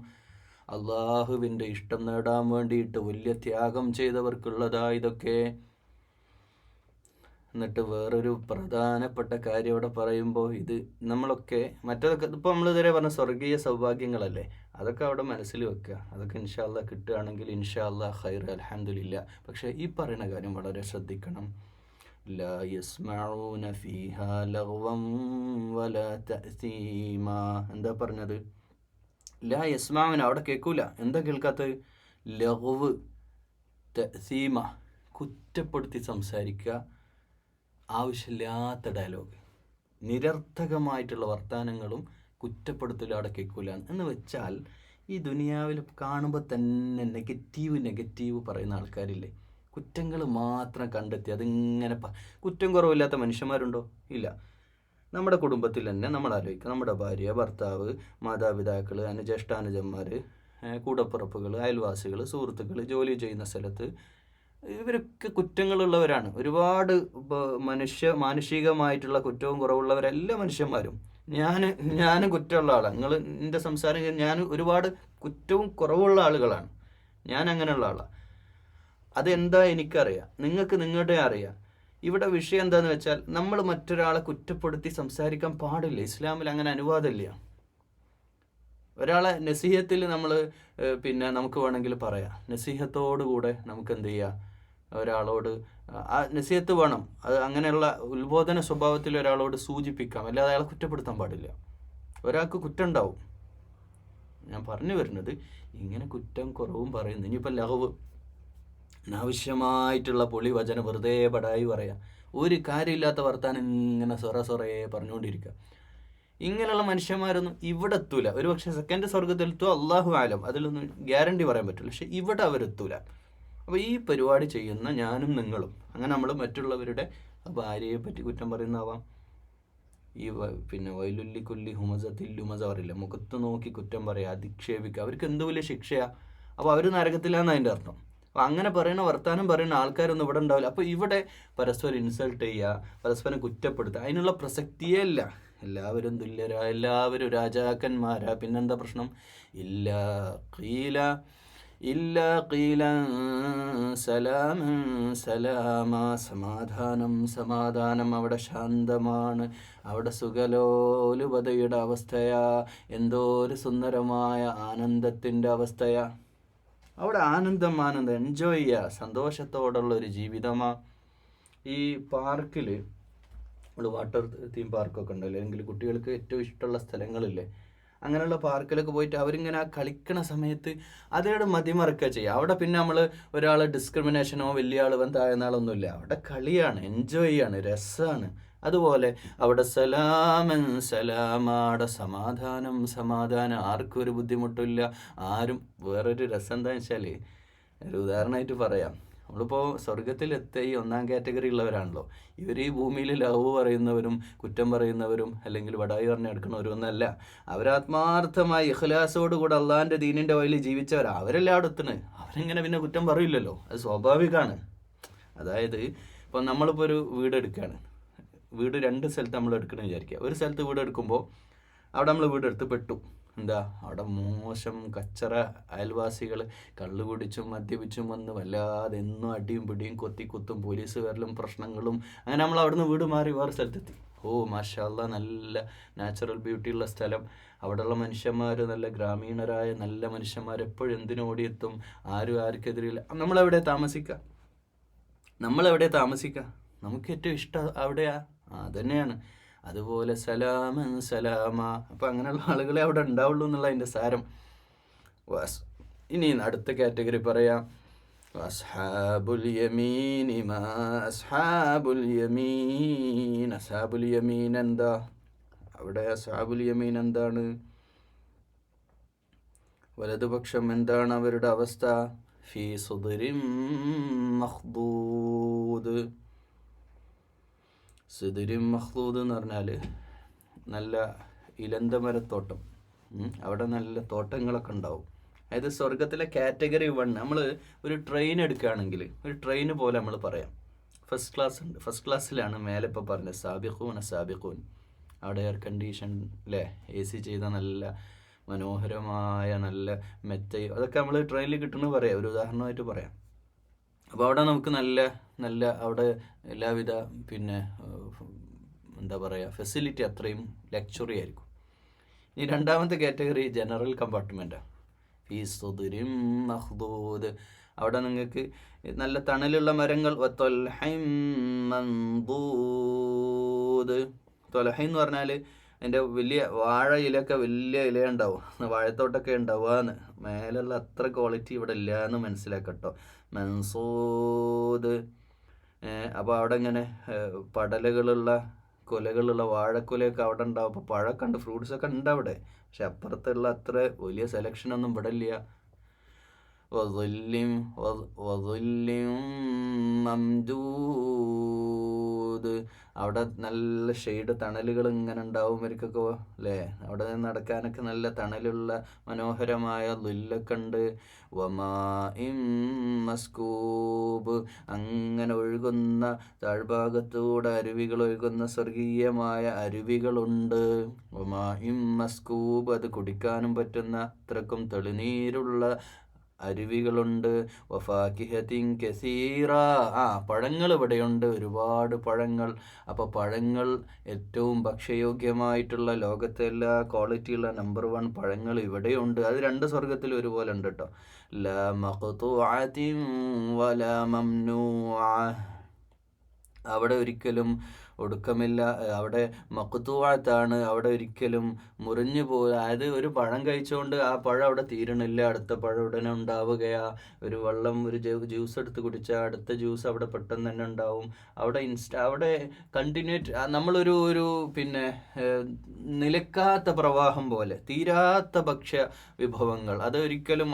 Speaker 1: അള്ളാഹുവിൻ്റെ ഇഷ്ടം നേടാൻ വേണ്ടിയിട്ട് വലിയ ത്യാഗം ചെയ്തവർക്കുള്ളതാ ഇതൊക്കെ. എന്നിട്ട് വേറൊരു പ്രധാനപ്പെട്ട കാര്യം ഇവിടെ പറയുമ്പോൾ, ഇത് നമ്മളൊക്കെ മറ്റതൊക്കെ ഇപ്പോൾ നമ്മൾ ഇതുവരെ പറഞ്ഞ സ്വർഗീയ സൗഭാഗ്യങ്ങളല്ലേ, അതൊക്കെ അവിടെ മനസ്സിൽ വെക്കുക. അതൊക്കെ ഇൻഷാ അല്ലാഹ് കിട്ടുകയാണെങ്കിൽ ഇൻഷാ അല്ലാഹ് ഖൈർ, അൽഹംദുലില്ലാ. പക്ഷേ ഈ പറയുന്ന കാര്യം വളരെ ശ്രദ്ധിക്കണം. ലാ യസ്മഊന ഫീഹാ ലഗ്വൻ വലാ തഅസീമാ. എന്താ പറഞ്ഞത്? ലാ യസ്മഊന, അവിടെ കേൾക്കൂല. എന്താ കേൾക്കാത്തത്? ലഗ്വ്, തഅസീമ, കുറ്റപ്പെടുത്തി സംസാരിക്കുക, ആവശ്യമില്ലാത്ത ഡയലോഗ്, നിരർത്ഥകമായിട്ടുള്ള വർത്തമാനങ്ങളും കുറ്റപ്പെടുത്തലും അവിടെ കേൾക്കൂല. എന്ന് വെച്ചാൽ ഈ ദുനിയാവിൽ കാണുമ്പോൾ തന്നെ നെഗറ്റീവ് പറയുന്ന ആൾക്കാരില്ലേ, കുറ്റങ്ങൾ മാത്രം കണ്ടെത്തി അതിങ്ങനെ കുറ്റം കുറവില്ലാത്ത മനുഷ്യന്മാരുണ്ടോ? ഇല്ല. നമ്മുടെ കുടുംബത്തിൽ തന്നെ നമ്മൾ ആലോചിക്കുക, നമ്മുടെ ഭാര്യ, ഭർത്താവ്, മാതാപിതാക്കൾ, അനുജ്യേഷ്ഠാനുജന്മാർ, കൂടപ്പിറപ്പുകൾ, അയൽവാസികൾ, സുഹൃത്തുക്കൾ, ജോലി ചെയ്യുന്ന സ്ഥലത്ത് ഇവരൊക്കെ കുറ്റങ്ങളുള്ളവരാണ്. ഒരുപാട് മാനുഷികമായിട്ടുള്ള കുറ്റവും കുറവുള്ളവരെല്ലാ മനുഷ്യന്മാരും. ഞാൻ കുറ്റമുള്ള ആളാണ്. നിങ്ങൾ എൻ്റെ സംസാരം ഞാൻ ഒരുപാട് കുറ്റവും കുറവുള്ള ആളുകളാണ്. ഞാൻ അങ്ങനെയുള്ള ആളാണ്. അതെന്താ എനിക്കറിയാം, നിങ്ങൾക്ക് നിങ്ങളുടെ അറിയാം. ഇവിടെ വിഷയം എന്താണെന്ന് വെച്ചാൽ നമ്മൾ മറ്റൊരാളെ കുറ്റപ്പെടുത്തി സംസാരിക്കാൻ പാടില്ല. ഇസ്ലാമിൽ അങ്ങനെ അനുവാദമില്ല. ഒരാളെ നസീഹത്തിൽ നമ്മൾ നമുക്ക് വേണമെങ്കിൽ പറയാം, നസീഹത്തോടുകൂടെ നമുക്ക് എന്ത് ചെയ്യാം, ഒരാളോട് ആ നസീഹത്ത് വേണം. അത് അങ്ങനെയുള്ള ഉത്ബോധന സ്വഭാവത്തിൽ ഒരാളോട് സൂചിപ്പിക്കാം, അല്ലാതെ അയാളെ കുറ്റപ്പെടുത്താൻ പാടില്ല. ഒരാൾക്ക് കുറ്റം ഉണ്ടാവും. ഞാൻ പറഞ്ഞു വരുന്നത് ഇങ്ങനെ കുറ്റം കുറവും പറയുന്നു. ഇനിയിപ്പോൾ ലഹവ്, അനാവശ്യമായിട്ടുള്ള പൊളി വചനം വെറുതെ പടായി പറയാം, ഒരു കാര്യമില്ലാത്ത വർത്താനം ഇങ്ങനെ സൊറേ പറഞ്ഞുകൊണ്ടിരിക്കുക. ഇങ്ങനെയുള്ള മനുഷ്യന്മാരൊന്നും ഇവിടെ എത്തൂല. ഒരു പക്ഷേ സെക്കൻഡ് സ്വർഗത്തിലെത്തുക അള്ളാഹു ആലം, അതിലൊന്നും ഗ്യാരണ്ടി പറയാൻ പറ്റില്ല. പക്ഷെ ഇവിടെ അവരെത്തൂല. അപ്പോൾ ഈ പരിപാടി ചെയ്യുന്ന ഞാനും നിങ്ങളും, അങ്ങനെ നമ്മൾ മറ്റുള്ളവരുടെ ഭാര്യയെ പറ്റി കുറ്റം പറയുന്നതാവാം. ഈ വൈലുല്ലി കുല്ലി ഹുമസത്തില്ലുമസ പറയില്ല, മുഖത്ത് നോക്കി കുറ്റം പറയുക, അധിക്ഷേപിക്കുക. അവർക്ക് എന്ത് വലിയ ശിക്ഷയാണ്. അപ്പോൾ അവർ നരകത്തിലാന്ന് അതിൻ്റെ അർത്ഥം. അപ്പോൾ അങ്ങനെ പറയുന്ന വർത്താനം പറയുന്ന ആൾക്കാരൊന്നും ഇവിടെ ഉണ്ടാവില്ല. അപ്പോൾ ഇവിടെ പരസ്പരം ഇൻസൾട്ട് ചെയ്യുക, പരസ്പരം കുറ്റപ്പെടുത്തുക, അതിനുള്ള പ്രസക്തിയേ ഇല്ല. എല്ലാവരും തുല്യരാ, എല്ലാവരും രാജാക്കന്മാരാ. പിന്നെന്താ പ്രശ്നം? ഇല്ലാ ഖീല സലാമൻ സലാമ, സമാധാനം. അവിടെ ശാന്തമാണ്, അവിടെ സുഖലോലുപതയുടെ അവസ്ഥയാ, എന്തോ ഒരു സുന്ദരമായ ആനന്ദത്തിൻ്റെ അവസ്ഥയാ. അവിടെ ആനന്ദം എൻജോയ് ചെയ്യുക, സന്തോഷത്തോടുള്ള ഒരു ജീവിതമാണ്. ഈ പാർക്കിൽ വാട്ടർ തീം പാർക്കൊക്കെ ഉണ്ടല്ലോ, അല്ലെങ്കിൽ കുട്ടികൾക്ക് ഏറ്റവും ഇഷ്ടമുള്ള സ്ഥലങ്ങളില്ലേ, അങ്ങനെയുള്ള പാർക്കിലൊക്കെ പോയിട്ട് അവരിങ്ങനെ ആ കളിക്കണ സമയത്ത് അതോടെ മതിമറക്കുക ചെയ്യുക. അവിടെ പിന്നെ നമ്മൾ ഒരാൾ ഡിസ്ക്രിമിനേഷനോ വലിയ ആൾ താഴ്ന്നാളൊന്നുമില്ല. അവിടെ കളിയാണ്, എൻജോയ് ചെയ്യാണ്, രസമാണ്. അതുപോലെ അവിടെ സലാമൻ സലാമാടെ സമാധാനം, ആർക്കും ഒരു ബുദ്ധിമുട്ടില്ല, ആരും. വേറൊരു രസം എന്താണെന്ന് വെച്ചാൽ, ഒരു ഉദാഹരണമായിട്ട് പറയാം, നമ്മളിപ്പോൾ സ്വർഗത്തിലെത്തിയ ഈ 1ാം കാറ്റഗറി ഉള്ളവരാണല്ലോ. ഇവർ ഈ ഭൂമിയിൽ ലവ് പറയുന്നവരും കുറ്റം പറയുന്നവരും അല്ലെങ്കിൽ വടായി പറഞ്ഞെടുക്കുന്നവരും ഒന്നല്ല. അവരാത്മാർത്ഥമായി ഇഖ്ലാസോടുകൂടെ അള്ളാഹിൻ്റെ ദീനിൻ്റെ വഴിയിൽ ജീവിച്ചവരാ. അവരെല്ലാം അവിടെ എത്തണ്. അവരെങ്ങനെ പിന്നെ കുറ്റം പറയില്ലല്ലോ, അത് സ്വാഭാവികമാണ്. അതായത് ഇപ്പം നമ്മളിപ്പോൾ ഒരു വീട് എടുക്കുകയാണ്. വീട് 2 സ്ഥലത്ത് നമ്മൾ എടുക്കണമെന്ന് വിചാരിക്കുക. ഒരു സ്ഥലത്ത് വീട് എടുക്കുമ്പോൾ അവിടെ നമ്മൾ വീടെടുത്ത് പെട്ടു. എന്താ അവിടെ മോശം കച്ചറ അയൽവാസികൾ കള്ളു കുടിച്ചും മദ്യപിച്ചും വന്ന് വല്ലാതെ എന്നും അടിയും പിടിയും കുത്തും പോലീസ് വരലും പ്രശ്നങ്ങളും. അങ്ങനെ നമ്മൾ അവിടുന്ന് വീട് മാറി വേറെ സ്ഥലത്തെത്തി. മാഷാ അല്ലാ, നല്ല നാച്ചുറൽ ബ്യൂട്ടിയുള്ള സ്ഥലം. അവിടെയുള്ള മനുഷ്യന്മാർ നല്ല ഗ്രാമീണരായ നല്ല മനുഷ്യന്മാർ, എപ്പോഴും എന്തിനും ഓടിയെത്തും, ആരും ആർക്കെതിരില്ല. നമ്മളെവിടെ താമസിക്കുക? നമുക്ക് ഏറ്റവും ഇഷ്ടം അവിടെയാ. അതന്നെയാണ്. അതുപോലെ സലാമൻ സലാമ. അപ്പം അങ്ങനെയുള്ള ആളുകളെ അവിടെ ഉണ്ടാവുള്ളൂ എന്നുള്ള അതിൻ്റെ സാരം. ഇനി അടുത്ത കാറ്റഗറി പറയാം. അസ്ഹാബുൽ യമീൻ മാ അസ്ഹാബുൽ യമീൻ എന്താ? അവിടെ അസ്ഹാബുൽ യമീൻ എന്താണ്? വലതുപക്ഷം എന്താണ് അവരുടെ അവസ്ഥ? ഫീ സുദ്രിൻ മഖ്ദൂദ്. സിദ്രിൻ മഖ്ദൂദ് എന്ന് പറഞ്ഞാൽ നല്ല ഇലന്തമരത്തോട്ടം. അവിടെ നല്ല തോട്ടങ്ങളൊക്കെ ഉണ്ടാവും. അതായത് സ്വർഗത്തിലെ കാറ്റഗറി 1. നമ്മൾ ഒരു ട്രെയിൻ എടുക്കുകയാണെങ്കിൽ ഒരു ട്രെയിന് പോലെ നമ്മൾ പറയാം. ഫസ്റ്റ് ക്ലാസ് ഉണ്ട്. ഫസ്റ്റ് ക്ലാസ്സിലാണ് മേലെ ഇപ്പോൾ പറഞ്ഞത് സാബിഖൂൻ. അവിടെ എയർ കണ്ടീഷൻ അല്ലേ, AC ചെയ്ത നല്ല മനോഹരമായ നല്ല മെത്തയോ, അതൊക്കെ നമ്മൾ ട്രെയിനിൽ കിട്ടുന്നത് പറയാം. ഒരു ഉദാഹരണമായിട്ട് പറയാം. അപ്പോൾ അവിടെ നമുക്ക് നല്ല അവിടെ എല്ലാവിധ എന്താ പറയുക ഫെസിലിറ്റി അത്രയും ലക്ഷറി ആയിരിക്കും. ഇനി രണ്ടാമത്തെ കാറ്റഗറി ജനറൽ കമ്പാർട്ട്മെൻറ്റാണ്. ഫീ സുദ്രിൻ മഖ്ദൂദ്. അവിടെ നിങ്ങൾക്ക് നല്ല തണലുള്ള മരങ്ങൾ. ത്വൽഹൈൻ മൻദൂദ്. ത്വൽഹൈൻ എന്ന് പറഞ്ഞാൽ അതിൻ്റെ വലിയ വാഴ ഇലയൊക്കെ വലിയ ഇലയുണ്ടാവും, വാഴത്തോട്ടൊക്കെ ഉണ്ടാവുകയെന്ന്. മേലുള്ള അത്ര ക്വാളിറ്റി ഇവിടെ ഇല്ല എന്ന് മനസ്സിലാക്കട്ടോ. മൻസൂദ്. അപ്പോൾ അവിടെ ഇങ്ങനെ പടലുകളുള്ള കൊലകളുള്ള വാഴക്കൊലയൊക്കെ അവിടെ ഉണ്ടാവും. അപ്പോൾ പഴമൊക്കെ ഉണ്ട്, ഫ്രൂട്ട്സൊക്കെ ഉണ്ട് അവിടെ. പക്ഷെ അപ്പുറത്തുള്ള അത്ര വലിയ സെലക്ഷനൊന്നും ഇവിടെ ഇല്ല. വദുല്ലിം മംദൂദ്. അവിടെ നല്ല ഷെയ്ഡ് തണലുകൾ ഇങ്ങനെ ഉണ്ടാവും ഇവർക്കൊക്കെ അല്ലേ. അവിടെ നിന്ന് നടക്കാനൊക്കെ നല്ല തണലുള്ള മനോഹരമായ ലുല്ലൊക്കെ ഉണ്ട്. വമാഇം മസ്കൂബ്, അങ്ങനെ ഒഴുകുന്ന താഴ്ഭാഗത്തൂടെ അരുവികൾ ഒഴുകുന്ന സ്വർഗീയമായ അരുവികളുണ്ട്. വമാഇം മസ്കൂബ്, അത് കുടിക്കാനും പറ്റുന്ന അത്രക്കും തെളിനീരുള്ള അരുവികളുണ്ട്. വഫാക്കിഹത്തിൻ കസീറ, പഴങ്ങൾ ഇവിടെയുണ്ട്, ഒരുപാട് പഴങ്ങൾ. അപ്പോൾ പഴങ്ങൾ ഏറ്റവും ഭക്ഷ്യയോഗ്യമായിട്ടുള്ള ലോകത്തെ എല്ലാ ക്വാളിറ്റിയുള്ള നമ്പർ 1 പഴങ്ങൾ ഇവിടെയുണ്ട്. അത് രണ്ട് സ്വർഗത്തിൽ ഒരുപോലെ ഉണ്ട് കേട്ടോ. ലാ മഖ്തൂഅത്തിൻ വലാ മംനൂഅ, അവിടെ ഒരിക്കലും ഒടുക്കമില്ല. അവിടെ മഖ്തൂഅത്താണ്, അവിടെ ഒരിക്കലും മുറിഞ്ഞു പോകുക. അതായത് ഒരു പഴം കഴിച്ചുകൊണ്ട് ആ പഴം അവിടെ തീരണില്ല, അടുത്ത പഴം ഉടനെ ഉണ്ടാവുകയാ. ഒരു വെള്ളം, ഒരു ജ്യൂസ് എടുത്ത് കുടിച്ചാൽ അടുത്ത ജ്യൂസ് അവിടെ പെട്ടെന്ന് തന്നെ ഉണ്ടാവും. അവിടെ കണ്ടിന്യൂറ്റ് നമ്മളൊരു പിന്നെ നിലക്കാത്ത പ്രവാഹം പോലെ, തീരാത്ത ഭക്ഷ്യ വിഭവങ്ങൾ. അത് ഒരിക്കലും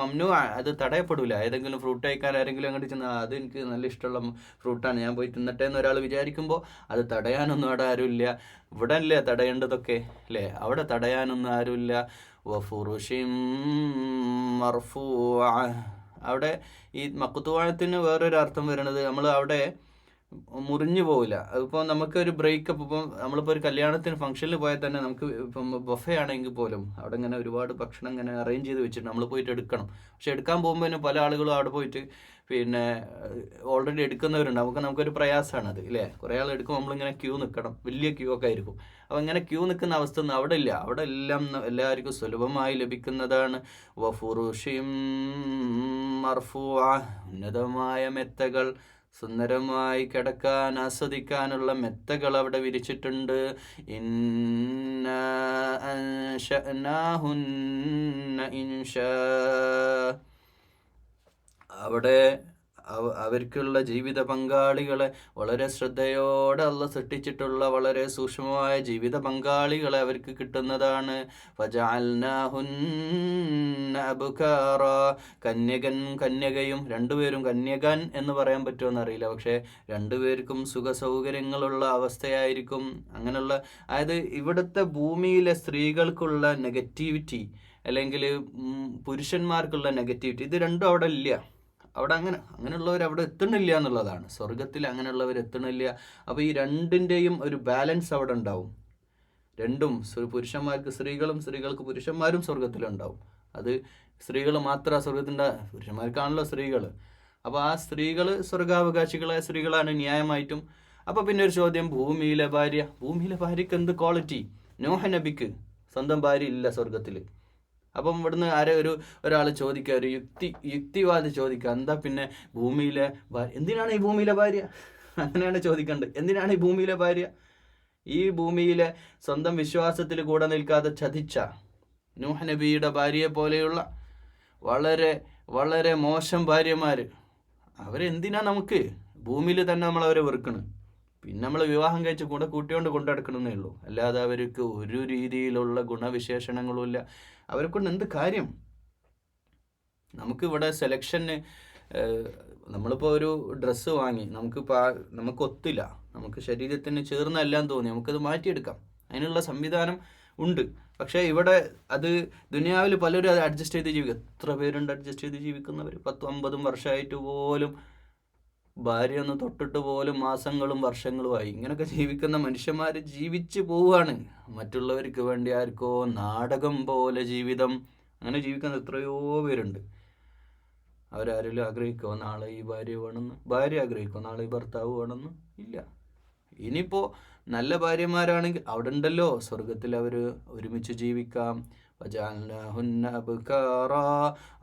Speaker 1: അത് തടയപ്പെടില്ല. ഏതെങ്കിലും ഫ്രൂട്ട് കഴിക്കാൻ ആരെങ്കിലും അങ്ങോട്ട് ചെന്നാൽ അത് എനിക്ക് നല്ല ഇഷ്ടമുള്ള ഫ്രൂട്ടാണ്, ഞാൻ പോയി തിന്നട്ടെ എന്ന് ഒരാൾ വിചാരിക്കുമ്പോൾ അത് തടയാനൊന്നും അവിടെ ആരുമില്ല. ഇവിടെ അല്ലേ തടയേണ്ടതൊക്കെ അല്ലേ, അവിടെ തടയാനൊന്നും ആരുമില്ല. വഫുറുഷിൻ മർഫൂഅ, അവിടെ ഈ മഖ്തൂഅത്തിന് വേറൊരു അർത്ഥം വരുന്നത് നമ്മൾ അവിടെ മുറിഞ്ഞു പോവില്ല. അതിപ്പോൾ നമുക്കൊരു ബ്രേക്കപ്പ്, ഇപ്പം നമ്മളിപ്പോൾ ഒരു കല്യാണത്തിന് ഫംഗ്ഷനിൽ പോയാൽ തന്നെ നമുക്ക് ഇപ്പം ബൊഫേ ആണെങ്കിൽ പോലും അവിടെ ഇങ്ങനെ ഒരുപാട് ഭക്ഷണം ഇങ്ങനെ അറേഞ്ച് ചെയ്ത് വെച്ചിട്ട് നമ്മൾ പോയിട്ട് എടുക്കണം. പക്ഷെ എടുക്കാൻ പോകുമ്പോൾ തന്നെ പല ആളുകളും അവിടെ പോയിട്ട് പിന്നെ ഓൾറെഡി എടുക്കുന്നവരുണ്ട്. നമുക്കൊരു പ്രയാസമാണ് അത് അല്ലേ. കുറേ ആൾ എടുക്കുമ്പോൾ നമ്മളിങ്ങനെ ക്യൂ നിൽക്കണം, വലിയ ക്യൂ ഒക്കെ ആയിരിക്കും. അപ്പോൾ ഇങ്ങനെ ക്യൂ നിൽക്കുന്ന അവസ്ഥ ഒന്നും അവിടെ ഇല്ല. അവിടെ എല്ലാം എല്ലാവർക്കും സുലഭമായി ലഭിക്കുന്നതാണ്. വഫുറുഷിൻ മർഫൂഅ, ഉന്നതമായ മെത്തകൾ, സുന്ദരമായി കിടക്കാൻ ആസ്വദിക്കാനുള്ള മെത്തകൾ അവിടെ വിരിച്ചിട്ടുണ്ട്. ഇന്നാ അൻശഅനാഹുന്ന ഇൻഷാ, അവിടെ അവർക്കുള്ള ജീവിത പങ്കാളികളെ വളരെ ശ്രദ്ധയോടെ അള്ളാഹ് സൃഷ്ടിച്ചിട്ടുള്ള വളരെ സൂക്ഷ്മമായ ജീവിത പങ്കാളികളെ അവർക്ക് കിട്ടുന്നതാണ്. ഫജഅൽനാഹുന്ന അബ്കാറ, കന്യകൻ കന്യകയും, രണ്ടുപേരും കന്യകൻ എന്ന് പറയാൻ പറ്റുമോ അറിയില്ല, പക്ഷേ രണ്ടുപേർക്കും സുഖ സൗകര്യങ്ങളുള്ള അവസ്ഥയായിരിക്കും. അങ്ങനെയുള്ള, അതായത് ഇവിടുത്തെ ഭൂമിയിലെ സ്ത്രീകൾക്കുള്ള നെഗറ്റിവിറ്റി അല്ലെങ്കിൽ പുരുഷന്മാർക്കുള്ള നെഗറ്റിവിറ്റി, ഇത് രണ്ടും അവിടെ ഇല്ല. അവിടെ അങ്ങനെയുള്ളവർ അവിടെ എത്തണില്ല എന്നുള്ളതാണ്. സ്വർഗത്തിൽ അങ്ങനെയുള്ളവർ എത്തണില്ല. അപ്പോൾ ഈ രണ്ടിൻ്റെയും ഒരു ബാലൻസ് അവിടെ ഉണ്ടാവും. രണ്ടും, പുരുഷന്മാർക്ക് സ്ത്രീകളും സ്ത്രീകൾക്ക് പുരുഷന്മാരും സ്വർഗത്തിലുണ്ടാവും. അത് സ്ത്രീകൾ മാത്രം സ്വർഗത്തിൻ്റെ, പുരുഷന്മാർക്കാണല്ലോ സ്ത്രീകൾ. അപ്പോൾ ആ സ്ത്രീകൾ സ്വർഗാവകാശികളായ സ്ത്രീകളാണ് ന്യായമായിട്ടും. അപ്പോൾ പിന്നെ ഒരു ചോദ്യം, ഭൂമിയിലെ ഭാര്യയ്ക്ക് എന്ത് ക്വാളിറ്റി? നോഹ നബിക്ക് സ്വന്തം ഭാര്യ ഇല്ല സ്വർഗത്തിൽ. അപ്പം ഇവിടുന്ന് ഒരാൾ ചോദിക്കുക, ഒരു യുക്തിവാദി ചോദിക്കുക, എന്താ പിന്നെ ഭൂമിയിലെ ഭാര്യ, എന്തിനാണ് ഈ ഭൂമിയിലെ ഭാര്യ? അങ്ങനെയാണ് ചോദിക്കേണ്ടത്. എന്തിനാണ് ഈ ഭൂമിയിലെ ഭാര്യ? ഈ ഭൂമിയിലെ സ്വന്തം വിശ്വാസത്തിൽ കൂടെ നിൽക്കാതെ ചതിച്ച നൂഹ് നബിയുടെ ഭാര്യയെ പോലെയുള്ള വളരെ വളരെ മോശം ഭാര്യമാർ, അവരെന്തിനാ നമുക്ക് ഭൂമിയിൽ തന്നെ നമ്മളവരെ വെറുക്കണം? പിന്നെ നമ്മൾ വിവാഹം കഴിച്ച് കൂട്ടിക്കൊണ്ട് കൊണ്ടുനടക്കണമെന്നേ ഉള്ളൂ. അല്ലാതെ അവർക്ക് ഒരു രീതിയിലുള്ള ഗുണവിശേഷണങ്ങളും ഇല്ല. അവരെ കൊണ്ട് എന്ത് കാര്യം? നമുക്കിവിടെ സെലക്ഷന്, നമ്മളിപ്പോൾ ഒരു ഡ്രസ്സ് വാങ്ങി, നമുക്ക് ഒത്തില്ല, നമുക്ക് ശരീരത്തിന് ചേർന്നെല്ലാം തോന്നി, നമുക്കത് മാറ്റിയെടുക്കാം. അതിനുള്ള സംവിധാനം ഉണ്ട്. പക്ഷേ ഇവിടെ അത് ദുനിയാവിൽ പലരും അത് അഡ്ജസ്റ്റ് ചെയ്ത് ജീവിക്കും. എത്ര പേരുണ്ട് അഡ്ജസ്റ്റ് ചെയ്ത് ജീവിക്കുന്നവർ? 10-50 വർഷമായിട്ട് പോലും ഭാര്യ ഒന്ന് തൊട്ടിട്ട് പോലും മാസങ്ങളും വർഷങ്ങളുമായി ഇങ്ങനെയൊക്കെ ജീവിക്കുന്ന മനുഷ്യന്മാർ ജീവിച്ച് പോവുകയാണ്. മറ്റുള്ളവർക്ക് വേണ്ടി ആർക്കോ നാടകം പോലെ ജീവിതം, അങ്ങനെ ജീവിക്കുന്ന എത്രയോ പേരുണ്ട്. അവരാരെങ്കിലും ആഗ്രഹിക്കുമോ നാളെ ഈ ഭാര്യ വേണമെന്ന്? ഭാര്യ ആഗ്രഹിക്കുമോ നാളെ ഈ ഭർത്താവ് വേണമെന്ന്? ഇല്ല. ഇനിയിപ്പോൾ നല്ല ഭാര്യമാരാണെങ്കിൽ അവിടെ ഉണ്ടല്ലോ സ്വർഗത്തിൽ അവർ ഒരുമിച്ച് ജീവിക്കാം.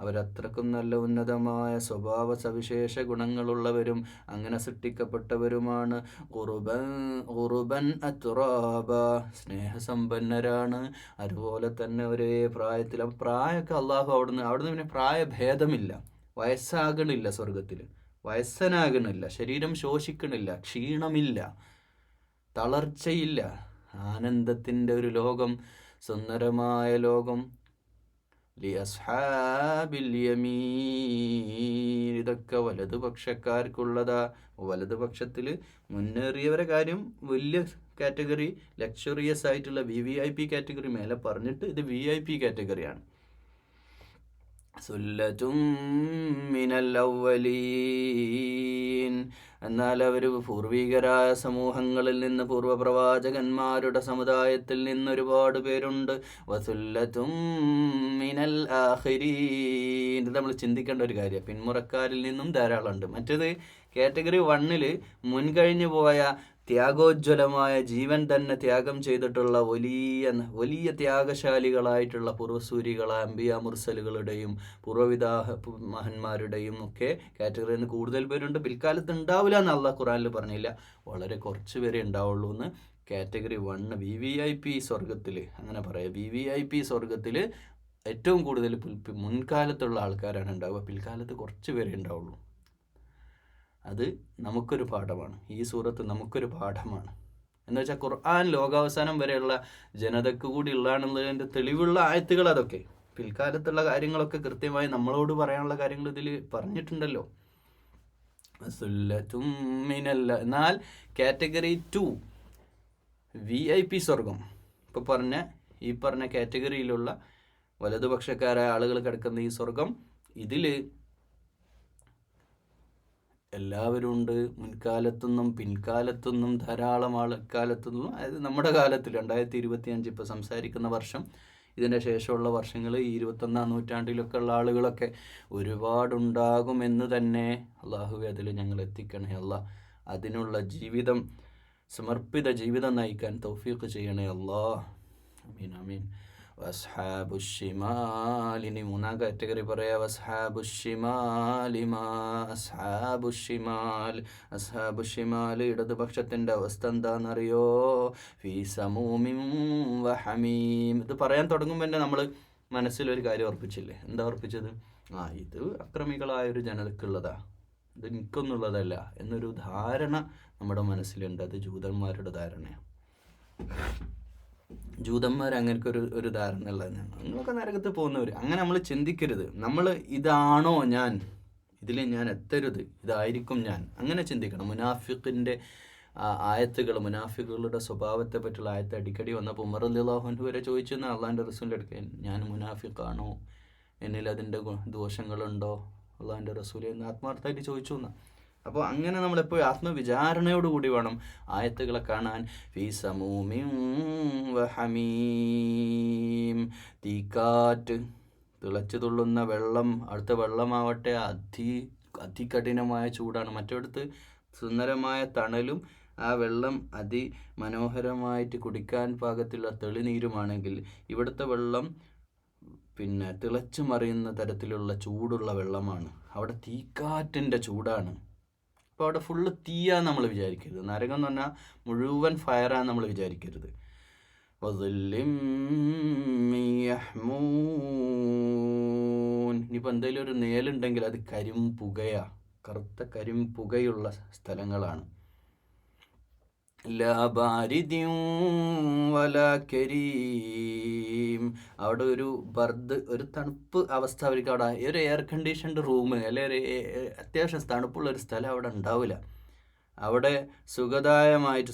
Speaker 1: അവരത്രക്കും നല്ല ഉന്നതമായ സ്വഭാവ സവിശേഷ ഗുണങ്ങളുള്ളവരും അങ്ങനെ സൃഷ്ടിക്കപ്പെട്ടവരുമാണ്. ഖുർബൻ അത്റാബ, സ്നേഹസമ്പന്നരാണ്. അതുപോലെ തന്നെ ഒരേ പ്രായത്തിൽ, പ്രായമൊക്കെ അള്ളാഹു അവിടുന്ന് പിന്നെ പ്രായഭേദമില്ല. വയസ്സാകണില്ല സ്വർഗത്തിൽ, വയസ്സനാകണില്ല, ശരീരം ശോഷിക്കണില്ല, ക്ഷീണമില്ല, തളർച്ചയില്ല. ആനന്ദത്തിൻ്റെ ഒരു ലോകം, സുന്ദരമായ ലോകം. ലി അസ്ഹാബിൽ യമീൻ. ഇതൊക്കെ വലതുപക്ഷക്കാർക്കുള്ളതാ. വലതുപക്ഷത്തിൽ മുന്നേറിയവരെ കാര്യം വലിയ കാറ്റഗറി, ലക്ഷറിയസ് ആയിട്ടുള്ള VVIP കാറ്റഗറി മേലെ പറഞ്ഞിട്ട് ഇത് VIP കാറ്റഗറിയാണ്. സുല്ലത്തും മിനൽ അവ്വലീൻ. എന്നാൽ അവർ പൂർവികരായ സമൂഹങ്ങളിൽ നിന്ന്, പൂർവപ്രവാചകന്മാരുടെ സമുദായത്തിൽ നിന്ന് ഒരുപാട് പേരുണ്ട്. വസുല്ലത്തും മിനൽ ആഖിരീൻ. ഇത് നമ്മൾ ചിന്തിക്കേണ്ട ഒരു കാര്യമാണ്. പിന്മുറക്കാരിൽ നിന്നും ധാരാളം ഉണ്ട്. മറ്റേത് കാറ്റഗറി 1 മുൻകഴിഞ്ഞു പോയ ത്യാഗോജ്വലമായ ജീവൻ തന്നെ ത്യാഗം ചെയ്തിട്ടുള്ള വലിയ ത്യാഗശാലികളായിട്ടുള്ള പൂർവ്വസൂരികളായ അംബിയ മുർസലുകളുടെയും പൂർവ്വപിതാമഹന്മാരുടെയും ഒക്കെ കാറ്റഗറിയിൽ നിന്ന് കൂടുതൽ പേരുണ്ട്. പിൽക്കാലത്ത് ഉണ്ടാവില്ല എന്ന് അള്ളാഹ് ഖുർആനിൽ പറഞ്ഞില്ല, വളരെ കുറച്ച് പേരെ ഉണ്ടാവുള്ളൂ എന്ന്. കാറ്റഗറി 1 VVIP സ്വർഗത്തിൽ അങ്ങനെ പറയാം. VVIP സ്വർഗത്തിൽ ഏറ്റവും കൂടുതൽ മുൻകാലത്തുള്ള ആൾക്കാരാണ് ഉണ്ടാവുക. പിൽക്കാലത്ത് കുറച്ച് പേരെ ഉണ്ടാവുള്ളൂ. അത് നമുക്കൊരു പാഠമാണ്. ഈ സൂറത്ത് നമുക്കൊരു പാഠമാണ്. എന്ന് വെച്ചാൽ ഖുർആൻ ലോകാവസാനം വരെയുള്ള ജനതയ്ക്ക് കൂടി ഉള്ളതാണെന്നുള്ളതിൻ്റെ തെളിവുള്ള ആയത്തുകൾ അതൊക്കെ. പിൽക്കാലത്തുള്ള കാര്യങ്ങളൊക്കെ കൃത്യമായി നമ്മളോട് പറയാനുള്ള കാര്യങ്ങൾ ഇതിൽ പറഞ്ഞിട്ടുണ്ടല്ലോ. എന്നാൽ കാറ്റഗറി 2 VIP സ്വർഗം, ഇപ്പോൾ ഈ പറഞ്ഞ കാറ്റഗറിയിലുള്ള വലതുപക്ഷക്കാരായ ആളുകൾ കിടക്കുന്ന ഈ സ്വർഗം, ഇതിൽ എല്ലാവരും ഉണ്ട്. മുൻകാലത്തുനിന്നും പിൻകാലത്തുനിന്നും ധാരാളം ആൾക്കാലത്തുനിന്നും. അതായത് നമ്മുടെ കാലത്തിൽ 2025 ഇപ്പോൾ സംസാരിക്കുന്ന വർഷം, ഇതിൻ്റെ ശേഷമുള്ള വർഷങ്ങൾ, ഈ 21-ാം നൂറ്റാണ്ടിലൊക്കെ ഉള്ള ആളുകളൊക്കെ ഒരുപാടുണ്ടാകുമെന്ന് തന്നെ അള്ളാഹുവേ അതിൽ ഞങ്ങൾ എത്തിക്കണേ അല്ലാഹ്. അതിനുള്ള ജീവിതം, സമർപ്പിത ജീവിതം നയിക്കാൻ തൗഫീഖ് ചെയ്യണേ അല്ലാഹ്. ആമീൻ ആമീൻ. വസ്ഹാബുഷിമാലിനി 3-ാം കാറ്റഗറി പറയാം. വസ്ഹാബുഷിമാലിമാ അസ്ഹാബുഷിമാൽ. അസ്ഹാബുഷിമാൽ ഇടതുപക്ഷത്തിൻ്റെ അവസ്ഥ എന്താണെന്നറിയോ? ഫീ സമൂമിൻ വഹമീം. ഇത് പറയാൻ തുടങ്ങുമ്പോൾ തന്നെ നമ്മൾ മനസ്സിലൊരു കാര്യം ഉറപ്പിച്ചില്ലേ? എന്താ ഉറപ്പിച്ചത്? ഇത് അക്രമികളായൊരു ജനതക്കുള്ളതാ, ഇത് എനിക്കൊന്നുള്ളതല്ല എന്നൊരു ധാരണ നമ്മുടെ മനസ്സിലുണ്ട്. അത് ജൂതന്മാരുടെ ധാരണയാണ്. ജൂതന്മാർ അങ്ങനത്തെ ഒരു ധാരണ ഉള്ളത്. നിങ്ങളൊക്കെ നരകത്ത് പോകുന്നവർ, അങ്ങനെ നമ്മൾ ചിന്തിക്കരുത്. നമ്മൾ ഇതാണോ ഞാൻ, ഇതിൽ ഞാൻ എത്തരുത്, ഇതായിരിക്കും ഞാൻ, അങ്ങനെ ചിന്തിക്കണം. മുനാഫിഖിൻ്റെ ആയത്തുകൾ, മുനാഫിഖുകളുടെ സ്വഭാവത്തെ പറ്റിയുള്ള ആയത്ത് അടിക്കടി വന്നപ്പോൾ ഉമർ റളിയല്ലാഹു അൻഹു വരെ ചോദിച്ചെന്ന് അള്ളാഹിൻ്റെ റസൂലിൻ്റെ അടുക്കൽ, ഞാൻ മുനാഫിഖാണോ, എന്നിൽ അതിൻ്റെ ദോഷങ്ങളുണ്ടോ അള്ളാഹിൻ്റെ റസൂലെ എന്ന് ആത്മാർത്ഥമായിട്ട് ചോദിച്ചു എന്ന്. അപ്പോൾ അങ്ങനെ നമ്മളെപ്പോഴും ആത്മവിചാരണയോടുകൂടി വേണം ആയത്തുകളെ കാണാൻ. ഫീ സമൂമിൻ വഹമീം. തീക്കാറ്റ്, തിളച്ചു തുള്ളുന്ന വെള്ളം. അടുത്ത വെള്ളമാവട്ടെ അതികഠിനമായ ചൂടാണ്. മറ്റൊരിടത്ത് സുന്ദരമായ തണലും ആ വെള്ളം അതിമനോഹരമായിട്ട് കുടിക്കാൻ പാകത്തിലുള്ള തെളിനീരുമാണെങ്കിൽ, ഇവിടുത്തെ വെള്ളം തിളച്ചു മറിയുന്ന തരത്തിലുള്ള ചൂടുള്ള വെള്ളമാണ്. അവിടെ തീക്കാറ്റിൻ്റെ ചൂടാണ്. അപ്പോൾ അവിടെ ഫുള്ള് തീയാന്ന് നമ്മൾ വിചാരിക്കരുത്. നരകം എന്ന് പറഞ്ഞാൽ മുഴുവൻ ഫയറാന്ന് നമ്മൾ വിചാരിക്കരുത്. ഇനിയിപ്പോൾ എന്തെങ്കിലും ഒരു നേലുണ്ടെങ്കിൽ അത് കരിമ്പുകയാ, കറുത്ത കരിമ്പുകയുള്ള സ്ഥലങ്ങളാണ്. അവിടെ ഒരു തണുപ്പ് അവസ്ഥ അവർക്ക് അവിടെ, ഒരു എയർ കണ്ടീഷൻഡ് റൂം അല്ലെങ്കിൽ അത്യാവശ്യം തണുപ്പുള്ളൊരു സ്ഥലം അവിടെ ഉണ്ടാവില്ല. അവിടെ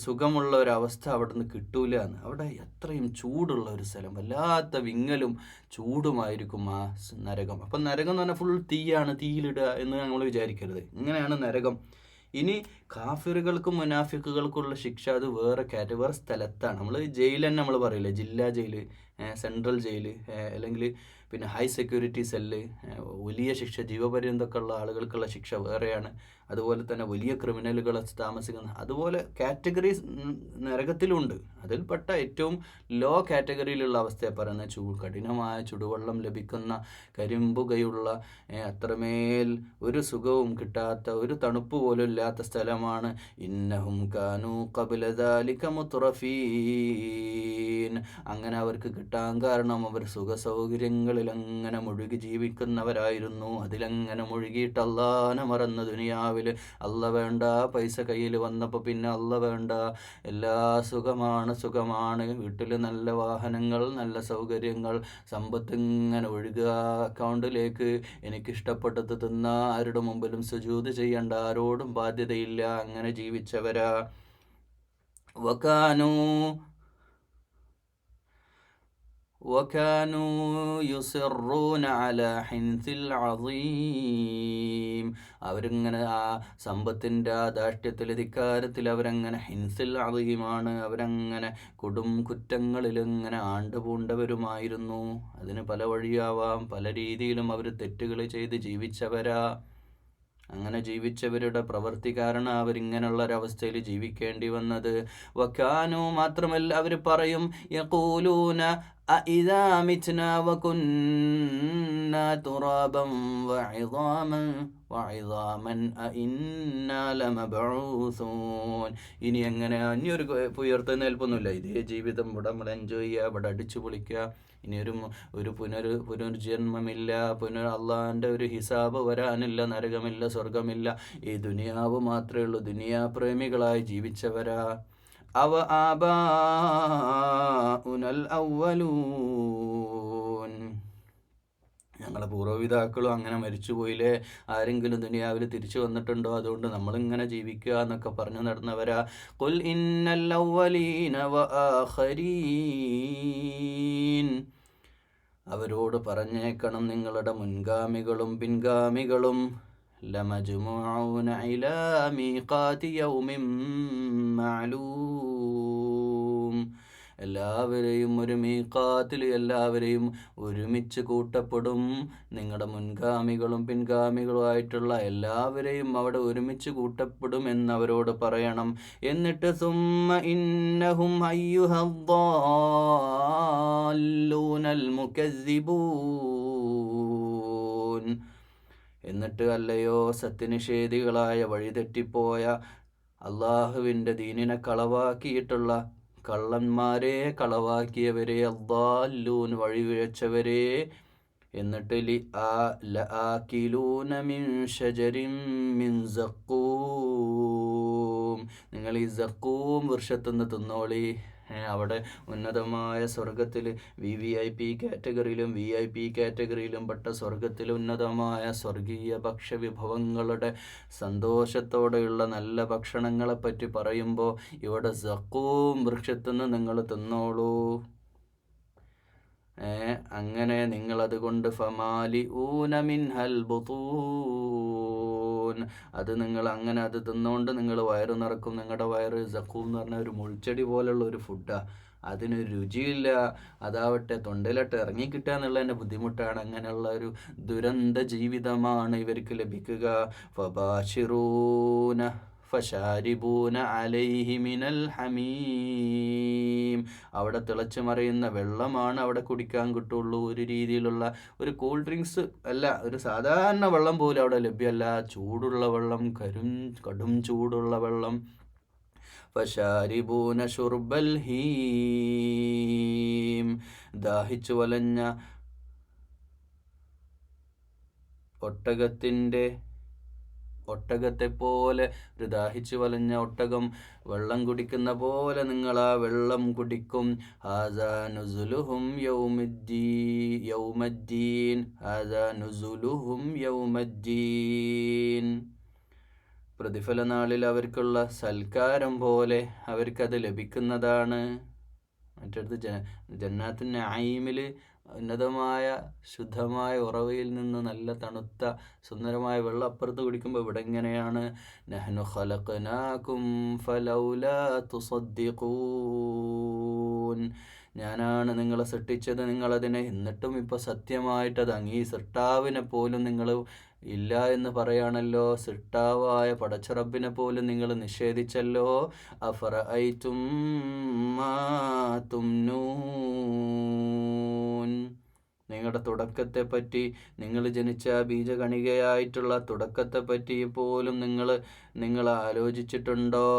Speaker 1: സുഖമുള്ള ഒരവസ്ഥ അവിടെ നിന്ന് കിട്ടൂല എന്ന്. അവിടെ എത്രയും ചൂടുള്ള ഒരു സ്ഥലം, വല്ലാത്ത വിങ്ങലും ചൂടുമായിരിക്കും ആ നരകം. അപ്പം നരകം എന്ന് പറഞ്ഞാൽ ഫുൾ തീയാണ്, തീയിലിടുക എന്ന് നമ്മൾ വിചാരിക്കരുത്. ഇങ്ങനെയാണ് നരകം. ഇനി കാഫിറുകൾക്കും മുനാഫിക്കുകൾക്കുള്ള ശിക്ഷ അത് വേറെ സ്ഥലത്താണ്. നമ്മൾ ജയിൽ തന്നെ നമ്മൾ പറയില്ലേ, ജില്ലാ ജയിൽ, സെൻട്രൽ ജയിൽ, അല്ലെങ്കിൽ പിന്നെ ഹൈ സെക്യൂരിറ്റി സെല്ല്, വലിയ ശിക്ഷ, ജീവപര്യന്തമൊക്കെ ഉള്ള ആളുകൾക്കുള്ള ശിക്ഷ വേറെയാണ്. അതുപോലെ തന്നെ വലിയ ക്രിമിനലുകൾ താമസിക്കുന്ന അതുപോലെ കാറ്റഗറീസ് നരകത്തിലുണ്ട്. അതിൽപ്പെട്ട ഏറ്റവും ലോ കാറ്റഗറിയിലുള്ള അവസ്ഥയെ പറയുന്നത് കഠിനമായ ചുടുവെള്ളം ലഭിക്കുന്ന, കരിമ്പുകയുള്ള, അത്രമേൽ ഒരു സുഖവും കിട്ടാത്ത, ഒരു തണുപ്പ് പോലും ഇല്ലാത്ത സ്ഥലമാണ്. ഇന്നഹും കാനൂ ഖബ്ല ദാലിക മുത്റഫീൻ. അങ്ങനെ അവർക്ക് കിട്ടാൻ കാരണം അവർ സുഖസൗകര്യങ്ങളിൽ അങ്ങനെ മുഴുകി ജീവിക്കുന്നവരായിരുന്നു. അതിലങ്ങനെ മുഴുകിയിട്ട് അള്ളാനെ മറന്ന് ദുനിയാവിൽ അല്ല വേണ്ട, പൈസ കയ്യിൽ വന്നപ്പോൾ പിന്നെ അല്ല വേണ്ട, എല്ലാ സുഖമാണ്, വീട്ടിൽ നല്ല വാഹനങ്ങൾ, നല്ല സൗകര്യങ്ങൾ, സമ്പത്ത് ഇങ്ങനെ ഒഴുകുക അക്കൗണ്ടിലേക്ക്, എനിക്കിഷ്ടപ്പെട്ടത് തിന്നാ, ആരുടെ മുമ്പിലും സുജൂദ് ചെയ്യണ്ട, ആരോടും ബാധ്യതയില്ല, അങ്ങനെ ജീവിച്ചവരാ. وكانوا يصرون على حنث العظيم. അവരിങ്ങനെ ആ സമ്പത്തിൻ്റെ ആ ധാർഷ്ട്യത്തിൽ, ധിക്കാരത്തിൽ അവരങ്ങനെ ഹിൻസിൽ അളീമാണ്, അവരങ്ങനെ കൊടും കുറ്റങ്ങളിലിങ്ങനെ ആണ്ടുപൂണ്ടവരുമായിരുന്നു. അതിന് പല വഴിയാവാം, പല രീതിയിലും അവർ തെറ്റുകൾ ചെയ്ത് ജീവിച്ചവരാ. അങ്ങനെ ജീവിച്ചവരുടെ പ്രവൃത്തി കാരണം അവരിങ്ങനെയുള്ള ഒരവസ്ഥയിൽ ജീവിക്കേണ്ടി വന്നത്. വക്കാനു മാത്രമല്ല, അവർ പറയും, യഖൂലൂന അഇദാ മിത്നാ വകുന്നാ തുറാബൻ വഇദാമൻ അഇന്നാ ലമബ്ഊസൂൻ. ഇനി എങ്ങനെ, ഇനിയൊരു ഉയർത്തെഴുന്നേൽപ്പൊന്നുമില്ല, ഇതേ ജീവിതം ഇവിടെ നമ്മൾ എൻജോയ് ചെയ്യുക, ഇവിടെ അടിച്ചു പൊളിക്കുക, ഇനി ഒരു പുനർജന്മമില്ല, അള്ളാഹിൻ്റെ ഒരു ഹിസാബ് വരാനില്ല, നരകമില്ല, സ്വർഗമില്ല, ഈ ദുനിയാവ് മാത്രമേ ഉള്ളൂ. ദുനിയാപ്രേമികളായി ജീവിച്ചവരാ. ആബാഉനൽ അവ്വലൂൻ. ഞങ്ങളെ പൂർവ്വപിതാക്കളും അങ്ങനെ മരിച്ചുപോയില്ലേ, ആരെങ്കിലും ദുനിയാവിൽ തിരിച്ചു വന്നിട്ടുണ്ടോ, അതുകൊണ്ട് നമ്മളിങ്ങനെ ജീവിക്കുക എന്നൊക്കെ പറഞ്ഞു നടന്നവരാ. ഖുൽ ഇന്നൽ അവ്വലീന വആഖരീൻ. അവരോട് പറഞ്ഞേക്കണം, നിങ്ങളുടെ മുൻഗാമികളും പിൻഗാമികളും ലമജ്മുഊന ഇലാ മീഖാതി യൗമിൻ മഅലൂം. എല്ലാവരെയും ഒരു മീഖാത്തിൽ എല്ലാവരെയും ഒരുമിച്ച് കൂട്ടപ്പെടും. നിങ്ങളുടെ മുൻഗാമികളും പിൻഗാമികളുമായിട്ടുള്ള എല്ലാവരെയും അവിടെ ഒരുമിച്ച് കൂട്ടപ്പെടും എന്നവരോട് പറയണം. എന്നിട്ട് സുമ്മ ഇന്നഹും അയ്യുഹദ്ദാല്ലൂനൽ മുകസ്സിബൂൻ. എന്നിട്ട് അല്ലയോ സത്യനിഷേധികളായ, വഴിതെറ്റിപ്പോയ, അള്ളാഹുവിൻ്റെ ദീനിനെ കളവാക്കിയിട്ടുള്ള കള്ളന്മാരെ, കളവാക്കിയവരെ, അദ്ദാല്ലൂൻ വഴിവിഴച്ചവരെ. എന്നിട്ട് ലആകിലൂന മിൻ ഷജരിൻ മിൻ സഖൂം. നിങ്ങൾ ഈ സഖൂം വൃക്ഷത്തുനിന്ന് തിന്നോളി. അവിടെ ഉന്നതമായ സ്വർഗത്തിൽ VIP കാറ്റഗറിയിലും VIP കാറ്റഗറിയിലും പെട്ട സ്വർഗത്തിൽ ഉന്നതമായ സ്വർഗീയ ഭക്ഷ്യവിഭവങ്ങളുടെ സന്തോഷത്തോടെയുള്ള നല്ല ഭക്ഷണങ്ങളെപ്പറ്റി പറയുമ്പോൾ ഇവിടെ സഖൂം വൃക്ഷത്തുനിന്ന് നിങ്ങൾ തിന്നോളൂ. അങ്ങനെ നിങ്ങളതുകൊണ്ട് ഫമാലിഊന മിൻഹൽ ബുതൂൻ. അത് നിങ്ങൾ അങ്ങനെ അത് തിന്നുകൊണ്ട് നിങ്ങൾ വയറ് നിറക്കും. നിങ്ങളുടെ വയറ് സഖൂം എന്ന് പറഞ്ഞാൽ ഒരു മുൾച്ചെടി പോലുള്ള ഒരു ഫുഡാണ്. അതിനൊരു രുചിയില്ല, അതാവട്ടെ തൊണ്ടയിലോട്ട് ഇറങ്ങിക്കിട്ടുക എന്നുള്ളതിൻ്റെ ബുദ്ധിമുട്ടാണ്. അങ്ങനെയുള്ള ഒരു ദുരന്ത ജീവിതമാണ് ഇവർക്ക് ലഭിക്കുക. ഫബാശിറൂന ഫശാരിബൂന അലൈഹി മിനൽ ഹമീം. അവിടെ തിളച്ചു മറിയുന്ന വെള്ളമാണ് അവിടെ കുടിക്കാൻ കിട്ടുള്ളൂ. ഒരു രീതിയിലുള്ള ഒരു കൂൾ ഡ്രിങ്ക്സ് അല്ല, ഒരു സാധാരണ വെള്ളം പോലും അവിടെ ലഭ്യമല്ല. ചൂടുള്ള വെള്ളം, കടും ചൂടുള്ള വെള്ളം. ഫശാരിബൂന ശുർബൽ ഹീം. ദാഹിച്ചു വലഞ്ഞ ഒട്ടകത്തെ പോലെ, ഒരു ദാഹിച്ചു വലഞ്ഞ ഒട്ടകം വെള്ളം കുടിക്കുന്ന പോലെ നിങ്ങൾ ആ വെള്ളം കുടിക്കും. ഹാദാ നുസുലുഹും യൗമദ്ദീൻ. ഹാദാ നുസുലുഹും യൗമദ്ദീൻ. പ്രതിഫല നാളിൽ അവർക്കുള്ള സൽക്കാരം പോലെ അവർക്കത് ലഭിക്കുന്നതാണ്. മറ്റടുത്ത് ജന്നാത്തുൻ നഈമിൽ ഉന്നതമായ ശുദ്ധമായ ഉറവയിൽ നിന്ന് നല്ല തണുത്ത സുന്ദരമായ വെള്ളം അപ്പുറത്ത് കുടിക്കുമ്പോൾ ഇവിടെ എങ്ങനെയാണ്, നഹ്നു ഖലഖനാകും ഫലൗലാ തുസദ്ദിഖൂൻ. ഞാനാണ് നിങ്ങളെ സൃഷ്ടിച്ചത്, നിങ്ങളതിനെ എന്നിട്ടും ഇപ്പോൾ സത്യമായിട്ടത് സൃഷ്ടാവിനെ പോലും നിങ്ങൾ ഇല്ല എന്ന് പറയാണല്ലോ. സൃഷ്ടാവായ പടച്ചറബിനെ പോലും നിങ്ങൾ നിഷേധിച്ചല്ലോ. അഫറഅയ്തും മാ തുംനൂൻ. നിങ്ങളുടെ തുടക്കത്തെപ്പറ്റി, നിങ്ങൾ ജനിച്ച ബീജകണികയായിട്ടുള്ള തുടക്കത്തെപ്പറ്റി പോലും നിങ്ങൾ ആലോചിച്ചിട്ടുണ്ടോ?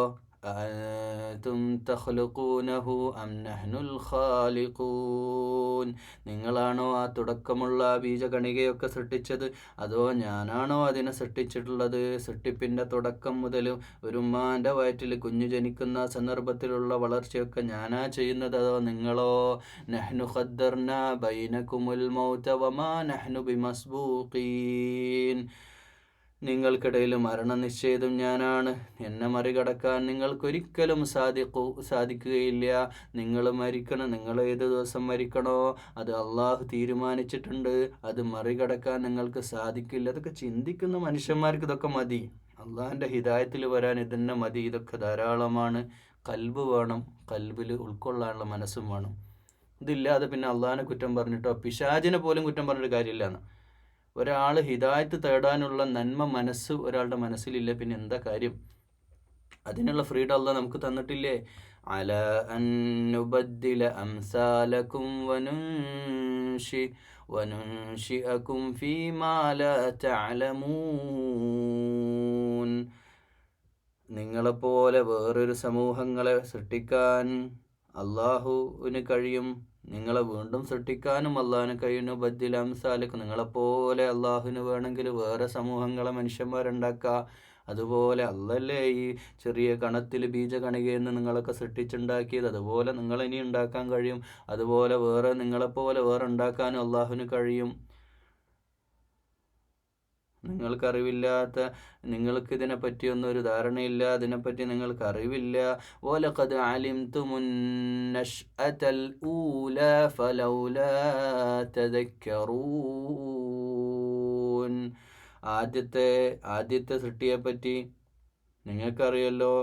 Speaker 1: أأنتم تخلقونه أم نحن الخالقون നിങ്ങളാണോ ആ തുടക്കമുള്ള ബീജകണികയൊക്കെ സൃഷ്ടിച്ചത്, അതോ ഞാനാണോ അതിനെ സൃഷ്ടിച്ചിട്ടുള്ളത്? സൃഷ്ടിപ്പിൻ്റെ തുടക്കം മുതൽ ഒരു ഉമ്മാൻ്റെ വയറ്റിൽ കുഞ്ഞു ജനിക്കുന്ന സന്ദർഭത്തിലുള്ള വളർച്ചയൊക്കെ ഞാനാ ചെയ്യുന്നത്, അതോ നിങ്ങളോ? നഹ്നു ഖദ്ദർന ബൈനകുമുൽ മൗത വമാ നഹ്നു ബിമസ്ബൂഖീൻ, നിങ്ങൾക്കിടയിൽ മരണനിശ്ചയതും ഞാനാണ്. എന്നെ മറികടക്കാൻ നിങ്ങൾക്കൊരിക്കലും സാധിക്കുകയില്ല. നിങ്ങൾ മരിക്കണം, നിങ്ങൾ ഏത് ദിവസം മരിക്കണോ അത് അള്ളാഹു തീരുമാനിച്ചിട്ടുണ്ട്. അത് മറികടക്കാൻ നിങ്ങൾക്ക് സാധിക്കില്ല. അതൊക്കെ ചിന്തിക്കുന്ന മനുഷ്യന്മാർക്ക് ഇതൊക്കെ മതി. അള്ളാഹിൻ്റെ ഹിദായത്തിൽ വരാൻ ഇതന്നെ മതി. ഇതൊക്കെ ധാരാളമാണ്. കൽബ് വേണം, കൽബിൽ ഉൾക്കൊള്ളാനുള്ള മനസ്സും വേണം. ഇതില്ലാതെ പിന്നെ അള്ളാഹിനെ കുറ്റം പറഞ്ഞിട്ടോ പിശാചിനെ പോലും കുറ്റം പറഞ്ഞിട്ട് കാര്യമില്ല. ഒരാൾ ഹിദായത്ത് തേടാനുള്ള നന്മ മനസ്സ് ഒരാളുടെ മനസ്സിലില്ല, പിന്നെ എന്താ കാര്യം? അതിനുള്ള ഫ്രീഡം അല്ലാഹ് നമുക്ക് തന്നിട്ടില്ലേ? അല അൻ നുബദ്ദില അംസാലകും വനുൻശിഅകും ഫീമാ ലാ തഅലമൂൻ, നിങ്ങളെപ്പോലെ വേറൊരു സമൂഹങ്ങളെ സൃഷ്ടിക്കാൻ അള്ളാഹുവിന് കഴിയും. നിങ്ങളെ വീണ്ടും സൃഷ്ടിക്കാനും അള്ളാഹിന് കഴിയുന്നു. ബദ്ദിൽ അംസാലക്കും, നിങ്ങളെപ്പോലെ അള്ളാഹുവിന് വേണമെങ്കിൽ വേറെ സമൂഹങ്ങളെ മനുഷ്യന്മാരുണ്ടാക്കുക. അതുപോലെ അല്ലല്ലേ ഈ ചെറിയ കണത്തിൽ ബീജകണികയിൽ നിന്ന് നിങ്ങളൊക്കെ സൃഷ്ടിച്ചുണ്ടാക്കിയത്, അതുപോലെ നിങ്ങളിനി ഉണ്ടാക്കാൻ കഴിയും. അതുപോലെ നിങ്ങളെപ്പോലെ വേറെ ഉണ്ടാക്കാനും അള്ളാഹുവിന് കഴിയും. നിങ്ങൾക്കറിവില്ലാത്ത, നിങ്ങൾക്ക് ഇതിനെപ്പറ്റിയൊന്നും ഒരു ധാരണയില്ല, അതിനെപ്പറ്റി നിങ്ങൾക്ക് അറിവില്ല. വലഖദ് അലിംതുമുൻ നശ്അതൽ ഊലാ ഫലൗലാ തദക്കറൂൻ, ആദ്യത്തെ സൃഷ്ടിയെപ്പറ്റി നിങ്ങൾക്കറിയല്ലോ.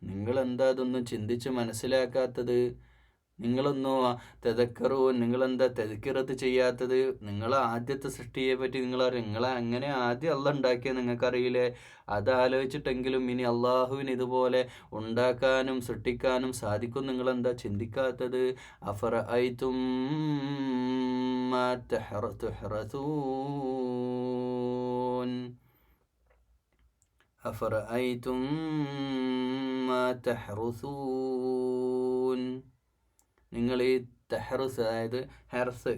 Speaker 1: നിങ്ങളെന്താ അതൊന്നും ചിന്തിച്ച് മനസ്സിലാക്കാത്തത്? നിങ്ങളൊന്നും നിങ്ങളെന്താ തെദക്കിറത്ത് ചെയ്യാത്തത്? നിങ്ങളെ ആദ്യത്തെ സൃഷ്ടിയെ പറ്റി നിങ്ങളെ അങ്ങനെ ആദ്യം അള്ളാഹ് ഉണ്ടാക്കിയത് നിങ്ങൾക്കറിയില്ലേ? അതാലോചിച്ചിട്ടെങ്കിലും ഇനി അള്ളാഹുവിന് ഇതുപോലെ ഉണ്ടാക്കാനും സൃഷ്ടിക്കാനും സാധിക്കും. നിങ്ങളെന്താ ചിന്തിക്കാത്തത്? അഫറഅയ്തും മാ തുഹ്റസൂൻ, അഫറഅയ്തും മാ തഹ്റുസൂൻ, നിങ്ങൾ ഈ തെഹ്റുസ്, അതായത് ഹെർസ്,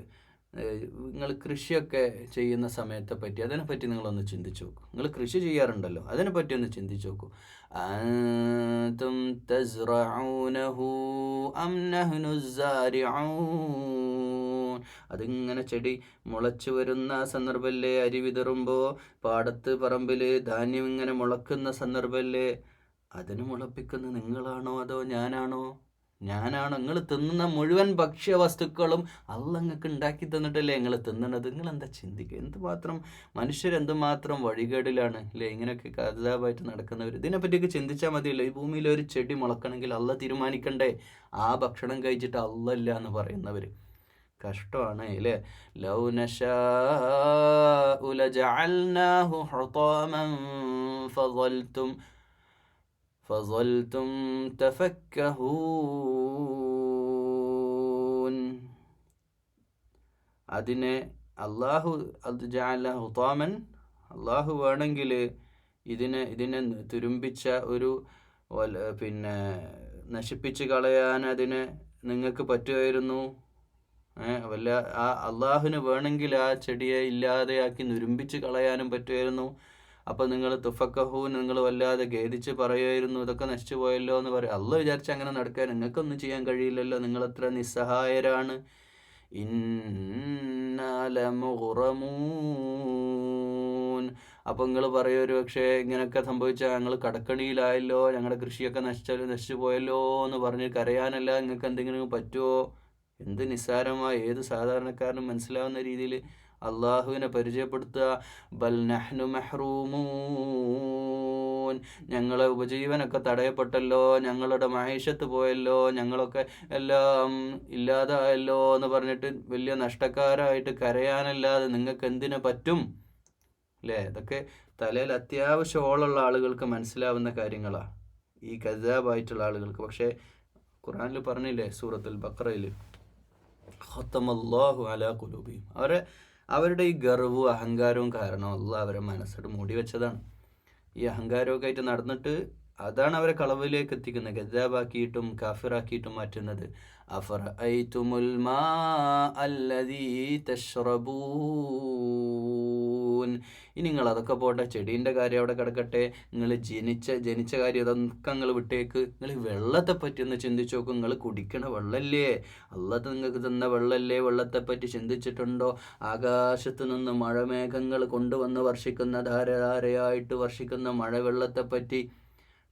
Speaker 1: നിങ്ങൾ കൃഷിയൊക്കെ ചെയ്യുന്ന സമയത്തെ പറ്റി, അതിനെപ്പറ്റി നിങ്ങളൊന്ന് ചിന്തിച്ച് നോക്കൂ. നിങ്ങൾ കൃഷി ചെയ്യാറുണ്ടല്ലോ, അതിനെപ്പറ്റി ഒന്ന് ചിന്തിച്ച് നോക്കൂ. അൻതും തസ്റഊനഹു അം നഹ്നു സ്സാരിഊൻ, അതിങ്ങനെ ചെടി മുളച്ചു വരുന്ന സന്ദർഭമല്ലേ? അരി വിതറുമ്പോൾ പാടത്ത് പറമ്പിൽ ധാന്യം ഇങ്ങനെ മുളക്കുന്ന സന്ദർഭമല്ലേ? അതിന് മുളപ്പിക്കുന്ന നിങ്ങളാണോ അതോ ഞാനാണോ? നിങ്ങൾ തിന്നുന്ന മുഴുവൻ ഭക്ഷ്യവസ്തുക്കളും അള്ളാഹ് നിങ്ങൾക്ക് ഉണ്ടാക്കി തന്നിട്ടല്ലേ നിങ്ങൾ തിന്നണത്. നിങ്ങളെന്താ ചിന്തിക്കുക? എന്തുമാത്രം മനുഷ്യരെന്തുമാത്രം വഴികേടിലാണ് അല്ലേ ഇങ്ങനെയൊക്കെ കഥാപായിട്ട് നടക്കുന്നവർ. ഇതിനെപ്പറ്റിയൊക്കെ ചിന്തിച്ചാൽ മതിയല്ലോ. ഈ ഭൂമിയിൽ ഒരു ചെടി മുളക്കണമെങ്കിൽ അള്ളാഹ് തീരുമാനിക്കണ്ടേ? ആ ഭക്ഷണം കഴിച്ചിട്ട് അള്ളാഹ് ഇല്ല എന്ന് പറയുന്നവർ കഷ്ടമാണ് അല്ലേ. ലൗ നശാഉ ലജഅൽനാഹു ഹുതാമൻ ഫളൽതും തഫക്കഹൂൻ, അതിനെ അള്ളാഹു ഹുതാമൻ, അള്ളാഹു വേണമെങ്കിൽ ഇതിനെ തുരുമ്പിച്ച ഒരു നശിപ്പിച്ച് കളയാൻ അതിനെ നിങ്ങൾക്ക് പറ്റുമായിരുന്നു. ആ അള്ളാഹുവിന് വേണമെങ്കിൽ ആ ചെടിയെ ഇല്ലാതെയാക്കി നുരുമ്പിച്ച് കളയാനും പറ്റുമായിരുന്നു. അപ്പോൾ നിങ്ങൾ തുഫക്കഹൂൻ, നിങ്ങൾ വല്ലാതെ ഖേദിച്ച് പറയുമായിരുന്നു ഇതൊക്കെ നശിച്ചു പോയല്ലോ എന്ന് പറയും. അള്ളാഹ് വിചാരിച്ച് അങ്ങനെ നടക്കാൻ നിങ്ങൾക്കൊന്നും ചെയ്യാൻ കഴിയില്ലല്ലോ. നിങ്ങളെത്ര നിസ്സഹായരാണ്. ഇന്നാ ലമുഗ്റമൂൻ, അപ്പോൾ നിങ്ങൾ പറയും ഒരു പക്ഷേ ഇങ്ങനെയൊക്കെ സംഭവിച്ചാൽ ഞങ്ങൾ കടക്കണിയിലായല്ലോ, ഞങ്ങളുടെ കൃഷിയൊക്കെ നശിച്ചു പോയല്ലോ എന്ന് പറഞ്ഞ് കരയാനല്ല നിങ്ങൾക്ക് എന്തെങ്കിലും പറ്റുമോ? എന്ത് നിസ്സാരമായ ഏത് സാധാരണക്കാരനും മനസ്സിലാവുന്ന രീതിയിൽ അള്ളാഹുവിനെ പരിചയപ്പെടുത്തുക. ബൽ നഹ്നു മഹ്റൂമൂൻ, ഞങ്ങളെ ഉപജീവനൊക്കെ തടയപ്പെട്ടല്ലോ, ഞങ്ങളുടെ മഹീഷത്ത് പോയല്ലോ, ഞങ്ങളൊക്കെ എല്ലാം ഇല്ലാതായല്ലോ എന്ന് പറഞ്ഞിട്ട് വലിയ നഷ്ടക്കാരായിട്ട് കരയാനല്ലാതെ നിങ്ങൾക്ക് എന്തിനു പറ്റും അല്ലേ? ഇതൊക്കെ തലയിൽ അത്യാവശ്യം ഓളുള്ള ആളുകൾക്ക് മനസ്സിലാവുന്ന കാര്യങ്ങളാണ്, ഈ കസാബായിട്ടുള്ള ആളുകൾക്ക്. പക്ഷേ ഖുർആനിൽ പറഞ്ഞില്ലേ സൂറത്തുൽ ബഖറയിൽ, ഖത്തമല്ലാഹു അലാ ഖുലൂബിഹിം, അവരുടെ ഈ ഗർവവും അഹങ്കാരവും കാരണം അള്ളാഹ് അവരെ മനസ്സോട് മൂടി വെച്ചതാണ്. ഈ അഹങ്കാരമൊക്കെ ആയിട്ട് നടന്നിട്ട് അതാണ് അവരെ കളവിലേക്ക് എത്തിക്കുന്നത്, ഗദ്ദാബാക്കിയിട്ടും കാഫിറാക്കിയിട്ടും മാറ്റുന്നത്. അഫറഅയ്തുമുൽ മാ അല്ലദീ തശ്റബൂൻ. ഇനി നിങ്ങൾ അതൊക്കെ പോട്ടെ, ചെടീൻ്റെ കാര്യം അവിടെ കിടക്കട്ടെ, നിങ്ങൾ ജനിച്ച കാര്യം അതൊക്കെ നിങ്ങൾ വിട്ടേക്ക്. നിങ്ങൾ വെള്ളത്തെ പറ്റി ഒന്ന് ചിന്തിച്ച് നോക്കും. നിങ്ങൾ കുടിക്കണ വെള്ളമല്ലേ, അല്ലാതെ നിങ്ങൾക്ക് തന്ന വെള്ളമല്ലേ, വെള്ളത്തെപ്പറ്റി ചിന്തിച്ചിട്ടുണ്ടോ? ആകാശത്ത് നിന്ന് മഴമേഘങ്ങൾ കൊണ്ടുവന്ന് വർഷിക്കുന്ന ധാരധാരയായിട്ട് വർഷിക്കുന്ന മഴവെള്ളത്തെപ്പറ്റി,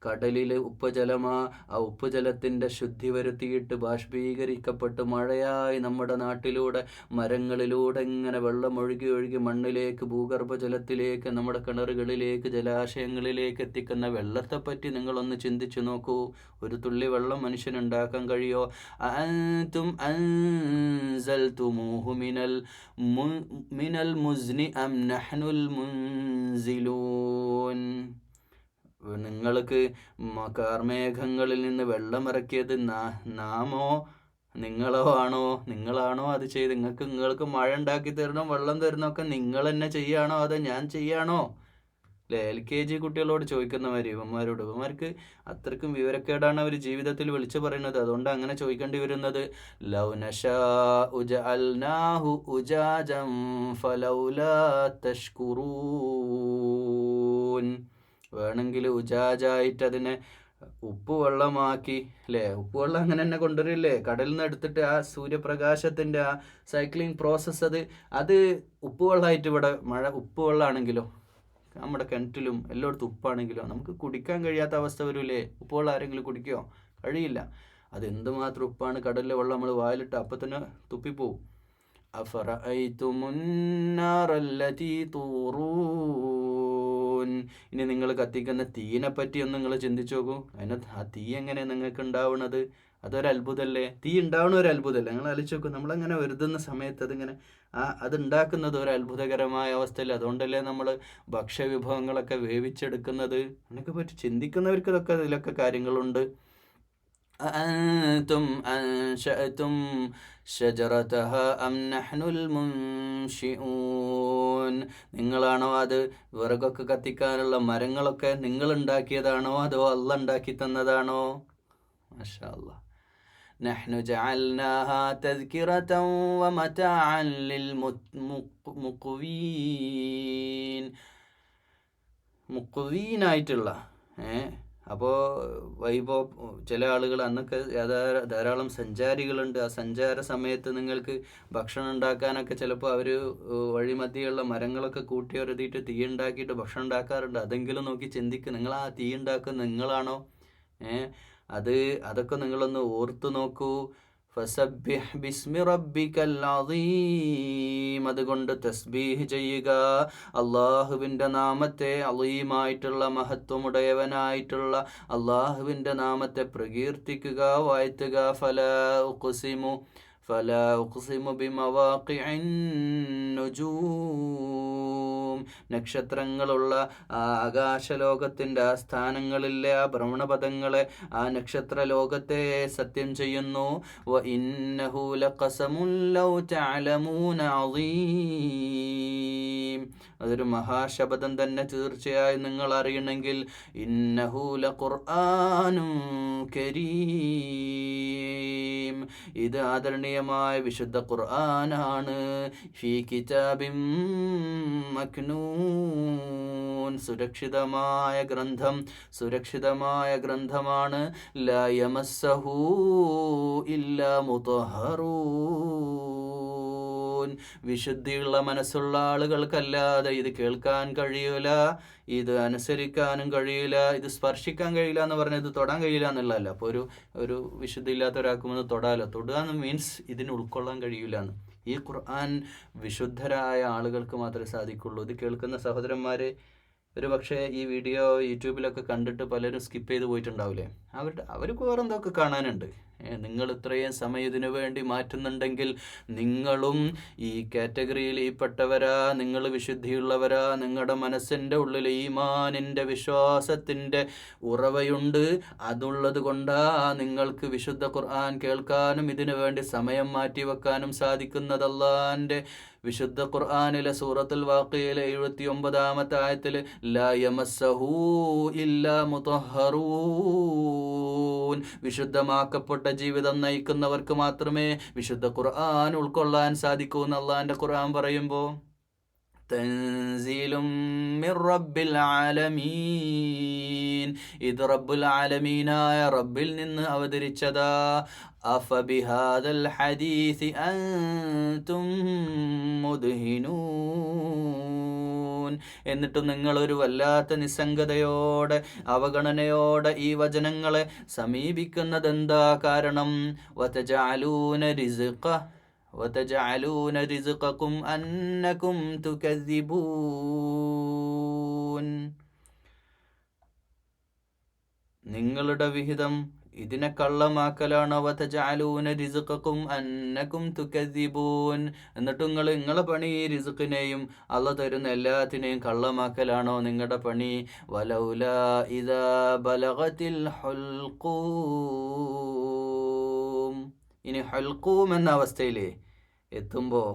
Speaker 1: കടലിൽ ഉപ്പുജലമാ, ആ ഉപ്പുജലത്തിൻ്റെ ശുദ്ധി വരുത്തിയിട്ട് ബാഷ്പീകരിക്കപ്പെട്ട് മഴയായി നമ്മുടെ നാട്ടിലൂടെ മരങ്ങളിലൂടെ ഇങ്ങനെ വെള്ളം ഒഴുകി ഒഴുകി മണ്ണിലേക്ക്, ഭൂഗർഭജലത്തിലേക്ക്, നമ്മുടെ കിണറുകളിലേക്ക്, ജലാശയങ്ങളിലേക്ക് എത്തിക്കുന്ന വെള്ളത്തെപ്പറ്റി നിങ്ങളൊന്ന് ചിന്തിച്ചു നോക്കൂ. ഒരു തുള്ളി വെള്ളം മനുഷ്യനുണ്ടാക്കാൻ കഴിയോ? അൻതും അൻസൽതുമൂഹു മിനൽ മുസ്നി അം നഹ്നുൽ മുൻസിലൂൻ. നിങ്ങൾക്ക് കാർമേഘങ്ങളിൽ നിന്ന് വെള്ളമിറക്കിയത് നാമോ നിങ്ങളാണോ അത് ചെയ്ത്? നിങ്ങൾക്ക് മഴ ഉണ്ടാക്കി തരണം, വെള്ളം തരുന്നൊക്കെ നിങ്ങൾ തന്നെ ചെയ്യാണോ അതോ ഞാൻ ചെയ്യാണോ? അല്ലേ? LKG കുട്ടികളോട് ചോദിക്കുന്ന മാതിരി ഇവന്മാർക്ക് അത്രയ്ക്കും വിവരക്കേടാണ് അവർ ജീവിതത്തിൽ വിളിച്ചു പറയുന്നത്. അതുകൊണ്ട് അങ്ങനെ ചോദിക്കേണ്ടി വരുന്നത്. ലൗ നശാഉ ജഅൽനാഹു ഉജാജൻ ഫലൗലാ തഷ്കുറൂൻ. വേണമെങ്കിൽ ഉജാജായിട്ട് അതിനെ ഉപ്പുവെള്ളമാക്കി, അല്ലേ? ഉപ്പുവെള്ളം അങ്ങനെ തന്നെ കൊണ്ടുവരില്ലേ? കടലിൽ നിന്ന് എടുത്തിട്ട് ആ സൂര്യപ്രകാശത്തിൻ്റെ ആ സൈക്ലിംഗ് പ്രോസസ്സ് അത് ഉപ്പുവെള്ളമായിട്ട് ഇവിടെ ഉപ്പുവെള്ളമാണെങ്കിലോ, നമ്മുടെ കിണറ്റിലും എല്ലായിടത്തും ഉപ്പാണെങ്കിലോ നമുക്ക് കുടിക്കാൻ കഴിയാത്ത അവസ്ഥ വരൂലേ? ഉപ്പുവെള്ളം ആരെങ്കിലും കുടിക്കുമോ? കഴിയില്ല. അത് എന്തുമാത്രം ഉപ്പാണ്. കടലിലെ വെള്ളം നമ്മൾ വായിലിട്ട് അപ്പം തന്നെ തുപ്പിപ്പോവും. അഫറഅയ്തുമുൻ നാറല്ലതീ തൂറൂൻ. ഇനി നിങ്ങൾ കത്തിക്കുന്ന തീയിനെ പറ്റി ഒന്ന് നിങ്ങൾ ചിന്തിച്ചു നോക്കൂ. ആ തീ എങ്ങനെ നിങ്ങൾക്ക് ഉണ്ടാവുന്നത്? അതൊരത്ഭുതമല്ലേ? തീ ഉണ്ടാവണ ഒരു അത്ഭുതമല്ലേ? നിങ്ങൾ ആലോചിച്ച് നോക്കൂ. നമ്മളങ്ങനെ വരുതുന്ന സമയത്ത് അതിങ്ങനെ അതുണ്ടാക്കുന്നത് ഒരു അത്ഭുതകരമായ അവസ്ഥയിൽ. അതുകൊണ്ടല്ലേ നമ്മൾ ഭക്ഷ്യവിഭവങ്ങളൊക്കെ വേവിച്ചെടുക്കുന്നത്. അതിനൊക്കെ പറ്റി ചിന്തിക്കുന്നവർക്ക് ഇതിലൊക്കെ കാര്യങ്ങളുണ്ട്. أأنتم أنشأتم شجرتها أم نحن المنشئون. നിങ്ങളാണോ അത് വിറകൊക്കെ കത്തിക്കാനുള്ള മരങ്ങളൊക്കെ നിങ്ങൾ ഉണ്ടാക്കിയതാണോ അതോ അല്ലാഹ് ഉണ്ടാക്കി തന്നതാണോ? മാഷാ അല്ലാഹ്. നഹ്നു ജഅൽനാഹാ തദ്കിറതൻ വമതാഅൻ ലിൽമുഖ്വീൻ. മുഖ്വീനായിട്ടുള്ള അപ്പോൾ ചില ആളുകൾ അന്നൊക്കെ ധാരാളം സഞ്ചാരികളുണ്ട്. ആ സഞ്ചാര സമയത്ത് നിങ്ങൾക്ക് ഭക്ഷണം ഉണ്ടാക്കാനൊക്കെ ചിലപ്പോൾ അവർ വഴിമധ്യയുള്ള മരങ്ങളൊക്കെ കൂട്ടിയൊരുതിയിട്ട് തീ ഉണ്ടാക്കിയിട്ട് ഭക്ഷണം ഉണ്ടാക്കാറുണ്ട്. അതെങ്കിലും നോക്കി ചിന്തിക്കുക. നിങ്ങൾ ആ തീ ഉണ്ടാക്കുന്ന നിങ്ങളാണോ? അതൊക്കെ നിങ്ങളൊന്ന് ഓർത്തു നോക്കൂ. ഫസബ്ബിഹ് ബിസ്മി റബ്ബിക്കൽ അദീം. അതുകൊണ്ട് തസ്ബീഹ് ചെയ്യുക, അള്ളാഹുവിൻ്റെ നാമത്തെ, അളീമായിട്ടുള്ള മഹത്വമുടയവനായിട്ടുള്ള അള്ളാഹുവിൻ്റെ നാമത്തെ പ്രകീർത്തിക്കുക, വാഴ്ത്തുക. ഫലാ ഉഖ്സിമു ബിമവാഖിഇൻ നുജൂം. നക്ഷത്രങ്ങളുള്ള ആകാശലോകത്തിൻ്റെ ആ സ്ഥാനങ്ങളിലെ ആ ഭ്രമണപഥങ്ങളെ, ആ നക്ഷത്ര ലോകത്തെ സത്യം ചെയ്യുന്നു. വ ഇന്നഹു ലഖസമുൻ ലൗ തഅലമൂന അദീം. അതൊരു മഹാശബ്ദം തന്നെ, തീർച്ചയായും നിങ്ങൾ അറിയണമെങ്കിൽ. ഇന്നഹു ലഖുർആനും കരീം. ഇത് ആദരണീയമായ വിശുദ്ധ ഖുർആനാണ്. ഫീ കിതാബിൻ മക്നൂൻ. സുരക്ഷിതമായ ഗ്രന്ഥമാണ്. ലാ യമസ്സഹു ഇല്ലാ മുതഹ്ഹറൂൻ. വിശുദ്ധിയുള്ള മനസ്സുള്ള ആളുകൾക്കല്ലാതെ ഇത് കേൾക്കാൻ കഴിയൂല, ഇത് അനുസരിക്കാനും കഴിയില്ല, ഇത് സ്പർശിക്കാൻ കഴിയില്ല എന്ന് പറഞ്ഞാൽ ഇത് തൊടാൻ കഴിയില്ല എന്നുള്ളതല്ല. അപ്പോൾ ഒരു വിശുദ്ധി ഇല്ലാത്ത ഒരാൾക്കുമെന്ന് തൊടുക എന്ന് മീൻസ് ഇതിന് ഉൾക്കൊള്ളാൻ കഴിയില്ല എന്ന്. ഈ ഖുർആൻ വിശുദ്ധരായ ആളുകൾക്ക് മാത്രമേ സാധിക്കുള്ളൂ. ഇത് കേൾക്കുന്ന സഹോദരന്മാരെ, ഒരു പക്ഷേ ഈ വീഡിയോ യൂട്യൂബിലൊക്കെ കണ്ടിട്ട് പലരും സ്കിപ്പ് ചെയ്ത് പോയിട്ടുണ്ടാവില്ലേ? അവർക്ക് വേറെന്തൊക്കെ കാണാനുണ്ട്. നിങ്ങൾ ഇത്രയും സമയം ഇതിനു വേണ്ടി മാറ്റുന്നുണ്ടെങ്കിൽ നിങ്ങളും ഈ കാറ്റഗറിയിൽ പെട്ടവരാ, നിങ്ങൾ വിശുദ്ധിയുള്ളവരാ, നിങ്ങളുടെ മനസ്സിൻ്റെ ഉള്ളിൽ ഈമാനിൻ്റെ വിശ്വാസത്തിൻ്റെ ഉറവയുണ്ട്. അതുള്ളത് കൊണ്ടാ നിങ്ങൾക്ക് വിശുദ്ധ ഖുർആൻ കേൾക്കാനും ഇതിനു വേണ്ടി സമയം മാറ്റിവെക്കാനും സാധിക്കുന്നത്. അല്ലാഹുവിൻ്റെ വിശുദ്ധ ഖുർആനിലെ സൂറത്തുൽ വാഖിയയിലെ 79-ാമത്തെ ആയത്തിൽ ലാ യമസ്സഹു ഇല്ലാ മുതഹ്ഹറൂൻ, വിശുദ്ധമാക്കപ്പെട്ട ജീവിതം നയിക്കുന്നവർക്ക് മാത്രമേ വിശുദ്ധ ഖുർആൻ ഉൾക്കൊള്ളാൻ സാധിക്കൂ എന്ന് അല്ലാഹുവിൻ്റെ ഖുർആൻ പറയുമ്പോൾ, തൻസീലും മിർ റബ്ബിൽ ആലമീൻ, ഇത് റബ്ബുൽ ആലമീനായ റബ്ബിൽ നിന്ന് അവതരിച്ചതാ. അഫബിഹാദൽ ഹദീസി അൻതും മുദ്ഹിനൂൻ, എന്നിട്ട് നിങ്ങളൊരു വല്ലാത്ത നിസ്സംഗതയോടെ അവഗണനയോടെ ഈ വചനങ്ങളെ സമീപിക്കുന്നതെന്താ കാരണം? وتجعلون رزقكم أنكم تكذبون, നിങ്ങളുടെ വിഹിതം ഇതിനെ കള്ളമാക്കലാണ്. വതജഅലൂന റിസ്ഖക്കും അന്നകും തുകദ്ദിബൂൻ, എന്നിട്ട് നിങ്ങളെ പണി ഈ റിസ്ഖിനെയും അള്ളാഹ് തരുന്ന എല്ലാത്തിനെയും കള്ളമാക്കലാണോ നിങ്ങളുടെ പണി? വലൗലാ ഇദാ ബലഗത്തിൽ ഹുൽഖൂം, ഇനി ഹുൽഖൂം എന്ന അവസ്ഥയിൽ എത്തുമ്പോൾ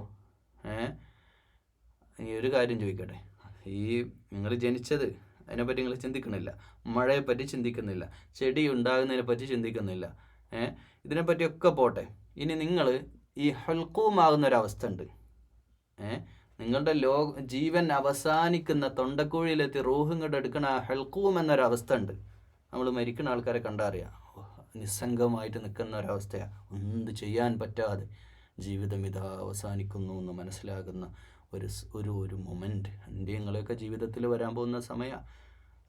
Speaker 1: ഈ ഒരു കാര്യം ചോദിക്കട്ടെ. ഈ നിങ്ങൾ ജനിച്ചത് അതിനെപ്പറ്റി നിങ്ങൾ ചിന്തിക്കുന്നില്ല, മഴയെപ്പറ്റി ചിന്തിക്കുന്നില്ല, ചെടി ഉണ്ടാകുന്നതിനെ പറ്റി ചിന്തിക്കുന്നില്ല, ഇതിനെപ്പറ്റിയൊക്കെ പോട്ടെ. ഇനി നിങ്ങൾ ഈ ഹുൽഖൂമാകുന്നൊരവസ്ഥ ഉണ്ട്. നിങ്ങളുടെ ജീവൻ അവസാനിക്കുന്ന തൊണ്ടക്കുഴിയിലെത്തി റൂഹും കൊണ്ട് എടുക്കുന്ന ആ ഹുൽഖൂം എന്നൊരവസ്ഥ ഉണ്ട്. നമ്മൾ മരിക്കുന്ന ആൾക്കാരെ കണ്ടറിയാം, നിസ്സംഗമായിട്ട് നിൽക്കുന്ന ഒരവസ്ഥയാണ്, എന്ത് ചെയ്യാൻ പറ്റാതെ ജീവിതം ഇതാ അവസാനിക്കുന്നു എന്ന് മനസ്സിലാകുന്ന ഒരു മൊമെൻറ്റ് എൻ്റെ നിങ്ങളെയൊക്കെ ജീവിതത്തിൽ വരാൻ പോകുന്ന സമയമാണ്.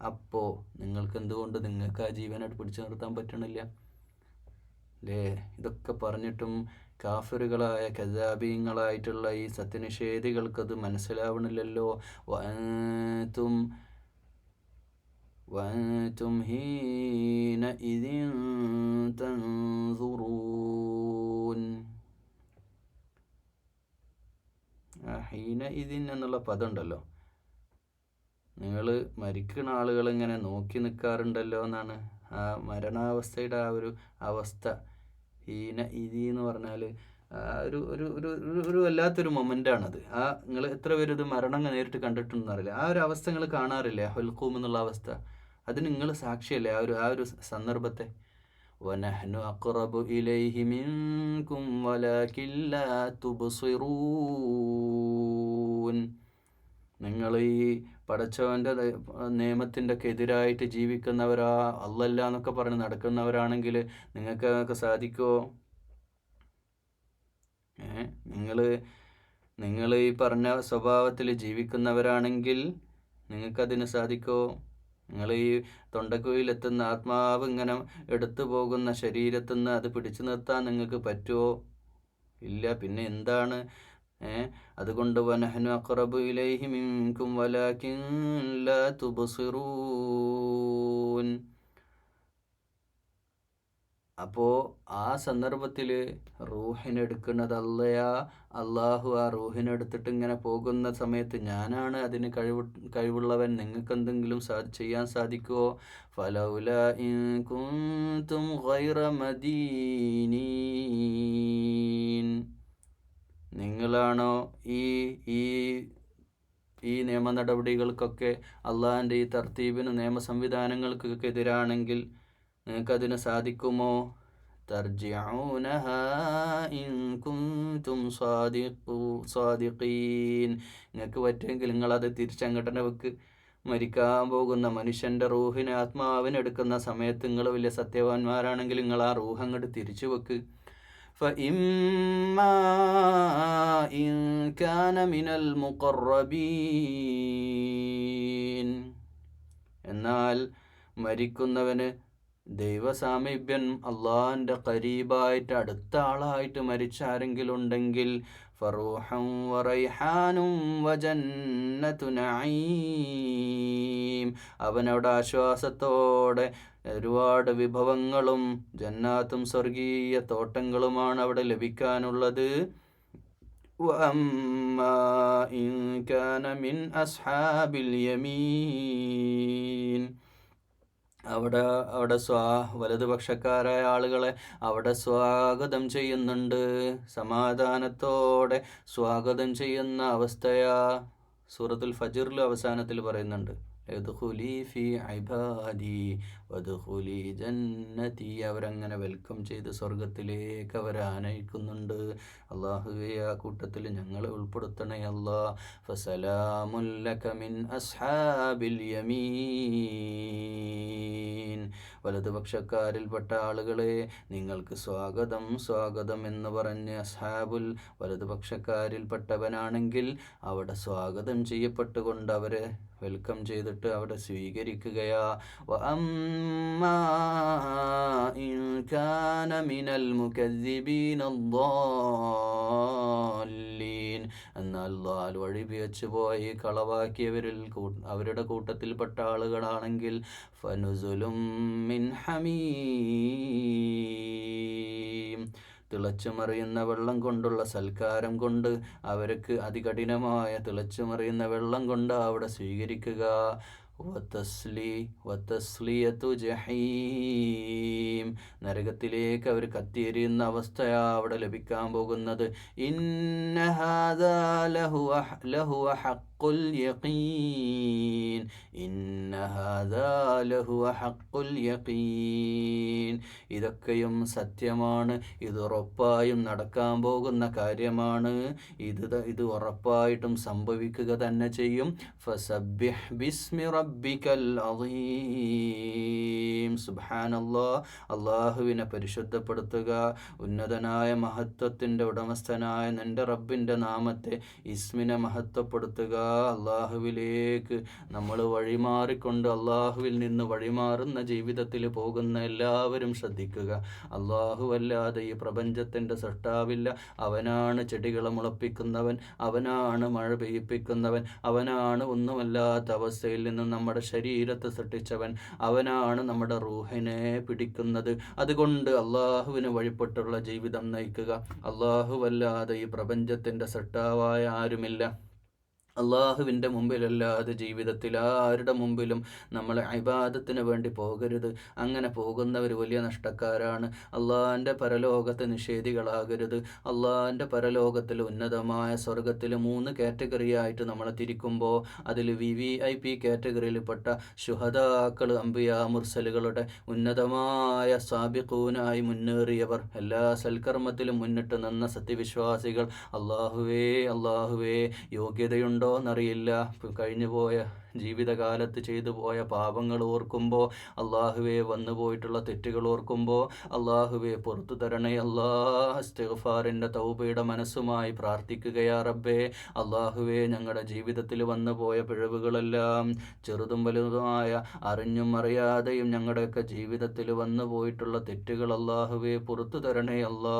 Speaker 1: അപ്പോൾ നിങ്ങൾക്ക് എന്തുകൊണ്ട് നിങ്ങൾക്ക് ആ ജീവനായിട്ട് പിടിച്ചു നിർത്താൻ പറ്റണില്ല അല്ലേ? ഇതൊക്കെ പറഞ്ഞിട്ടും കാഫിറുകളായ കദാബീങ്ങളായിട്ടുള്ള ഈ സത്യനിഷേധികൾക്കത് മനസ്സിലാവണില്ലല്ലോ. വഅൻതും ഹീനഇദിൻ തൻസുറൂൻ, ഹീന ഇതിൻ എന്നുള്ള പദം ഉണ്ടല്ലോ, നിങ്ങൾ മരിക്കുന്ന ആളുകൾ ഇങ്ങനെ നോക്കി നിൽക്കാറുണ്ടല്ലോ എന്നാണ് ആ മരണാവസ്ഥയുടെ ആ ഒരു അവസ്ഥ. ഹീന ഇതി എന്ന് പറഞ്ഞാൽ ഒരു ഒരു ഒരു ഒരു വല്ലാത്തൊരു മൊമെൻ്റാണത്. നിങ്ങൾ എത്ര പേര് ഇത് മരണം നേരിട്ട് കണ്ടിട്ടുണ്ടെന്ന് അറിയില്ല. ആ ഒരു അവസ്ഥ നിങ്ങൾ കാണാറില്ലേ, ഹുൽഖൂം എന്നുള്ള അവസ്ഥ? അതിന് നിങ്ങൾ സാക്ഷിയല്ലേ ആ ഒരു സന്ദർഭത്തെ. വനഹ്നു അഖ്റബു ഇലൈഹി മിൻകും വലാകിൻ ലാ തുബ്സിറൂൻ, നിങ്ങൾ ഈ പടച്ചവൻ്റെ നിയമത്തിൻ്റെ എതിരായിട്ട് ജീവിക്കുന്നവരാ, അല്ലല്ല എന്നൊക്കെ പറഞ്ഞ് നടക്കുന്നവരാണെങ്കിൽ നിങ്ങൾക്ക് സാധിക്കുമോ? നിങ്ങൾ ഈ പറഞ്ഞ സ്വഭാവത്തിൽ ജീവിക്കുന്നവരാണെങ്കിൽ നിങ്ങൾക്കതിന് സാധിക്കുമോ? നിങ്ങൾ ഈ തൊണ്ടക്കുഴിയിലെത്തുന്ന ആത്മാവ് ഇങ്ങനെ എടുത്തു പോകുന്ന ശരീരത്തിൽ നിന്ന് അത് പിടിച്ചു നിർത്താൻ നിങ്ങൾക്ക് പറ്റുമോ? ഇല്ല. പിന്നെ എന്താണ്? അതുകൊണ്ട് വനഹ്നു അഖ്റബു ഇലൈഹി മിൻകും വലാകിൻ ലാ തുബ്സിറൂൻ. അപ്പോൾ ആ സന്ദർഭത്തിൽ റൂഹിനെടുക്കുന്നത് അള്ളാഹു ആ റൂഹിനെടുത്തിട്ട് ഇങ്ങനെ പോകുന്ന സമയത്ത് ഞാനാണ് അതിന് കഴിവുള്ളവൻ, നിങ്ങൾക്ക് എന്തെങ്കിലും ചെയ്യാൻ സാധിക്കുമോ? ഫലൗലാ ഇൻ കുൻതും ഗൈറ മദീനീൻ, നിങ്ങളാണോ ഈ നിയമ നടപടികൾക്കൊക്കെ അള്ളാഹിൻ്റെ ഈ തർത്തീബിന് നിയമ സംവിധാനങ്ങൾക്കൊക്കെ എതിരാണെങ്കിൽ നിങ്ങൾക്കതിന് സാധിക്കുമോ? തർജിഊനഹാ ഇൻ കുൻതും സാദിഖീൻ, നിങ്ങൾക്ക് പറ്റുമെങ്കിൽ നിങ്ങളത് തിരിച്ചങ്ങോട്ടന്നെ വെക്ക്. മരിക്കാൻ പോകുന്ന മനുഷ്യൻ്റെ റൂഹിനെ ആത്മാവിനെടുക്കുന്ന സമയത്ത് നിങ്ങൾ വലിയ സത്യവാന്മാരാണെങ്കിൽ നിങ്ങൾ ആ റൂഹ് അങ്ങോട്ട് തിരിച്ചു വെക്ക്. فإما إن كان من المقربين, എന്നാൽ മരിക്കുന്നവന് ദൈവസാമീപ്യൻ അള്ളാഹിൻ്റെ ഖരീബായിട്ട് അടുത്ത ആളായിട്ട് മരിച്ചാരെങ്കിലും ഉണ്ടെങ്കിൽ ഫറൂഹൻ വറൈഹാനും വജന്നതു നഈം, അവനവിടെ ആശ്വാസത്തോടെ ഒരുപാട് വിഭവങ്ങളും ജന്നാത്തും സ്വർഗീയ തോട്ടങ്ങളുമാണ് അവിടെ ലഭിക്കാനുള്ളത്. وأما إن كان من أصحاب اليمين, അവിടെ വലതുപക്ഷക്കാരായ ആളുകളെ അവിടെ സ്വാഗതം ചെയ്യുന്നുണ്ട്, സമാധാനത്തോടെ സ്വാഗതം ചെയ്യുന്ന അവസ്ഥയാ. സൂറത്തുൽ ഫജ്റിൽ അവസാനത്തിൽ പറയുന്നുണ്ട്, യദ്ഖുലി ഫി ഇബാദി വദ്ഖുലി ജന്നതി. അവരങ്ങനെ വെൽക്കം ചെയ്ത് സ്വർഗത്തിലേക്ക് അവരെ ആനയിക്കുന്നുണ്ട്. അല്ലാഹുവേ, ആ കൂട്ടത്തിൽ ഞങ്ങളെ ഉൾപ്പെടുത്തണേ അല്ലാ. ഫസലാമുൻ ലക മിൻ അസ്ഹാബിൽ യമീൻ. വലതുപക്ഷക്കാരിൽപ്പെട്ട ആളുകളെ, നിങ്ങൾക്ക് സ്വാഗതം സ്വാഗതം എന്ന് പറഞ്ഞ് അസ്ഹാബുൽ വലതുപക്ഷക്കാരിൽപ്പെട്ടവനാണെങ്കിൽ അവിടെ സ്വാഗതം ചെയ്യപ്പെട്ടുകൊണ്ട് അവരെ വെൽക്കം ചെയ്തിട്ട് അവിടെ സ്വീകരിക്കുകയാ. വഅമ്മാ ഇൻ കാന മിനൽ മുകദ്ദിബീന ദ്ദാല്ലീൻ, എന്നാൽ വഴി പിഴച്ചു പോയി കളവാക്കിയവരിൽ അവരുടെ കൂട്ടത്തിൽപ്പെട്ട ആളുകളാണെങ്കിൽ ഫനുസുലും മിൻ ഹമീം, തിളച്ചുമറിയുന്ന വെള്ളം കൊണ്ടുള്ള സൽക്കാരം കൊണ്ട് അവർക്ക് അതികഠിനമായ തിളച്ചുമറിയുന്ന വെള്ളം കൊണ്ട് അവിടെ സ്വീകരിക്കുക. വതസ്ലിയതു ജഹീം, നരകത്തിലേക്ക് അവർ കത്തിയെരിയുന്ന അവസ്ഥയാ അവിടെ ലഭിക്കാൻ പോകുന്നത്. ഇന്ന ഹാദാ ലഹുവ ഹഖ്ഖുൽ യഖീൻ, ഇന്ന ഹാദാ ലഹുവ ഹഖ്ഖുൽ യഖീൻ. ഇതൊക്കെയും സത്യമാണ്, ഇത് ഉറപ്പായും നടക്കാൻ പോകുന്ന കാര്യമാണ്, ഇത് ഉറപ്പായിട്ടും സംഭവിക്കുക തന്നെ ചെയ്യും. ഫസബ്ബിഹ് ബിസ്മി റബ്ബിക്കൽ അദീം. സുബ്ഹാനല്ലാഹ്, അല്ലാഹുവിനെ പരിശുദ്ധപ്പെടുത്തുക, ഉന്നതനായ മഹത്വത്തിൻ്റെ ഉടമസ്ഥനായ നിൻ്റെ റബ്ബിൻ്റെ നാമത്തെ ഇസ്മിനെ മഹത്വപ്പെടുത്തുക. അള്ളാഹുവിലേക്ക് നമ്മൾ വഴിമാറിക്കൊണ്ട് അള്ളാഹുവിൽ നിന്ന് വഴിമാറുന്ന ജീവിതത്തിൽ പോകുന്ന എല്ലാവരും ശ്രദ്ധിക്കുക. അല്ലാഹുവല്ലാതെ ഈ പ്രപഞ്ചത്തിൻ്റെ സൃഷ്ടാവില്ല. അവനാണ് ചെടികളെ മുളപ്പിക്കുന്നവൻ, അവനാണ് മഴ പെയ്യിപ്പിക്കുന്നവൻ, അവനാണ് ഒന്നുമല്ലാത്ത അവസ്ഥയിൽ നിന്ന് നമ്മുടെ ശരീരത്തെ സൃഷ്ടിച്ചവൻ, അവനാണ് നമ്മുടെ റൂഹിനെ പിടിക്കുന്നത്. അതുകൊണ്ട് അള്ളാഹുവിന് വഴിപ്പെട്ടുള്ള ജീവിതം നയിക്കുക. അള്ളാഹുവല്ലാതെ ഈ പ്രപഞ്ചത്തിൻ്റെ സൃഷ്ടാവായ ആരുമില്ല. അള്ളാഹുവിൻ്റെ മുമ്പിലല്ലാതെ ജീവിതത്തിൽ ആരുടെ മുമ്പിലും നമ്മൾ ഇബാദത്തിന് വേണ്ടി പോകരുത്. അങ്ങനെ പോകുന്നവർ വലിയ നഷ്ടക്കാരാണ്. അള്ളാഹിൻ്റെ പരലോകത്തെ നിഷേധികളാകരുത്. അള്ളാഹിൻ്റെ പരലോകത്തിൽ ഉന്നതമായ സ്വർഗത്തിൽ 3 കാറ്റഗറിയായിട്ട് നമ്മളെ തിരിക്കുമ്പോൾ അതിൽ VIP കാറ്റഗറിയിൽപ്പെട്ട ശുഹദാക്കൾ, അംബിയ, മുർസലുകളുടെ ഉന്നതമായ സാബിഖൂനായി മുന്നേറിയവർ, എല്ലാ സൽക്കർമ്മത്തിലും മുന്നിട്ട് നിന്ന സത്യവിശ്വാസികൾ. അള്ളാഹുവേ യോഗ്യതയുണ്ട് എന്നറിയില്ല, കഴിഞ്ഞുപോയ ജീവിതകാലത്ത് ചെയ്തു പോയ പാപങ്ങൾ ഓർക്കുമ്പോൾ, അള്ളാഹുവെ വന്നു പോയിട്ടുള്ള തെറ്റുകൾ ഓർക്കുമ്പോൾ, അള്ളാഹുവെ പുറത്തു തരണേ അല്ലാ. ഇസ്തിഗ്ഫാറിൻ്റെ തൗബയുടെ മനസ്സുമായി പ്രാർത്ഥിക്കുകയാ റബ്ബേ. അള്ളാഹുവെ, ഞങ്ങളുടെ ജീവിതത്തിൽ വന്നു പോയ പിഴവുകളെല്ലാം ചെറുതും വലുതുമായ, അറിഞ്ഞും അറിയാതെയും ഞങ്ങളുടെയൊക്കെ ജീവിതത്തിൽ വന്നു പോയിട്ടുള്ള തെറ്റുകൾ അള്ളാഹുവെ പുറത്തു തരണേ അല്ലാ.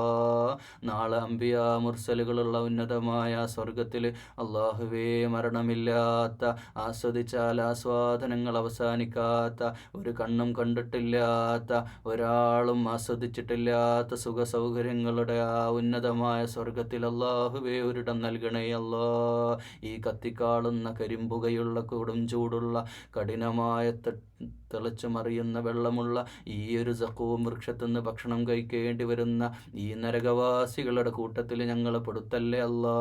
Speaker 1: നാളെ അംബിയ മുർസലുകളുള്ള ഉന്നതമായ സ്വർഗത്തിൽ അള്ളാഹുവേ, മരണമില്ലാത്ത, ആസ്വദിച്ചാൽ ആസ്വാദനങ്ങൾ അവസാനിക്കാത്ത, ഒരു കണ്ണും കണ്ടിട്ടില്ലാത്ത, ഒരാളും ആസ്വദിച്ചിട്ടില്ലാത്ത സുഖസൗകര്യങ്ങളുടെ ആ ഉന്നതമായ സ്വർഗത്തിൽ അള്ളാഹുവേ ഒരിടം നൽകണേ അല്ലാ. ഈ കത്തിക്കാളുന്ന കരിമ്പുകയുള്ള കൊടും ചൂടുള്ള കഠിനമായ തിളച്ചു മറിയുന്ന വെള്ളമുള്ള ഈ ഒരു സഖൂം വൃക്ഷത്തുനിന്ന് ഭക്ഷണം കഴിക്കേണ്ടി വരുന്ന ഈ നരകവാസികളുടെ കൂട്ടത്തിൽ ഞങ്ങളെ പെടുത്തല്ലേ അല്ലാ.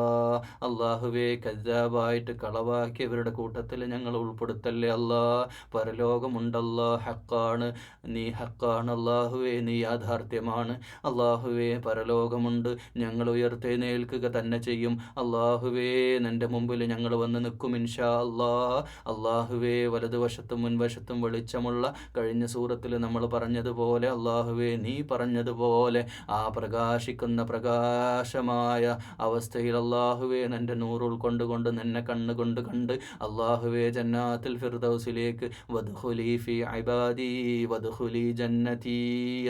Speaker 1: അള്ളാഹുവേ, കദ്ദാബായിട്ട് കളവാക്കിയവരുടെ കൂട്ടത്തിൽ ഞങ്ങൾ ഉൾപ്പെടുത്തല്ലേ അല്ലാ. പരലോകമുണ്ടല്ലാ, ഹക്കാണ്, നീ ഹക്കാണ് അള്ളാഹുവേ, നീ യാഥാർത്ഥ്യമാണ് അള്ളാഹുവേ. പരലോകമുണ്ട്, ഞങ്ങൾ ഉയർത്തെഴുന്നേൽക്കുക തന്നെ ചെയ്യും അള്ളാഹുവേ. നിൻ്റെ മുമ്പിൽ ഞങ്ങൾ വന്ന് നിൽക്കും ഇൻഷാ അല്ലാ. അള്ളാഹുവേ, വലതുവശത്തും മുൻവശത്തും വെളിച്ചമുള്ള, കഴിഞ്ഞ സൂറത്തിൽ നമ്മൾ പറഞ്ഞതുപോലെ അള്ളാഹുവേ, നീ പറഞ്ഞതുപോലെ ആ പ്രകാശിക്കുന്ന പ്രകാശമായ അവസ്ഥയിൽ അള്ളാഹുവേ നിൻ്റെ നൂറ് ഉൾക്കൊണ്ടുകൊണ്ട് നിന്നെ കണ്ണുകൊണ്ട് കണ്ട് അള്ളാഹുവേ ജന്നാത്തുൽ ഫിർദൗസിലേക്ക് വദ്ഖുലി ഫീ ഇബാദി വദ്ഖുലി ജന്നതി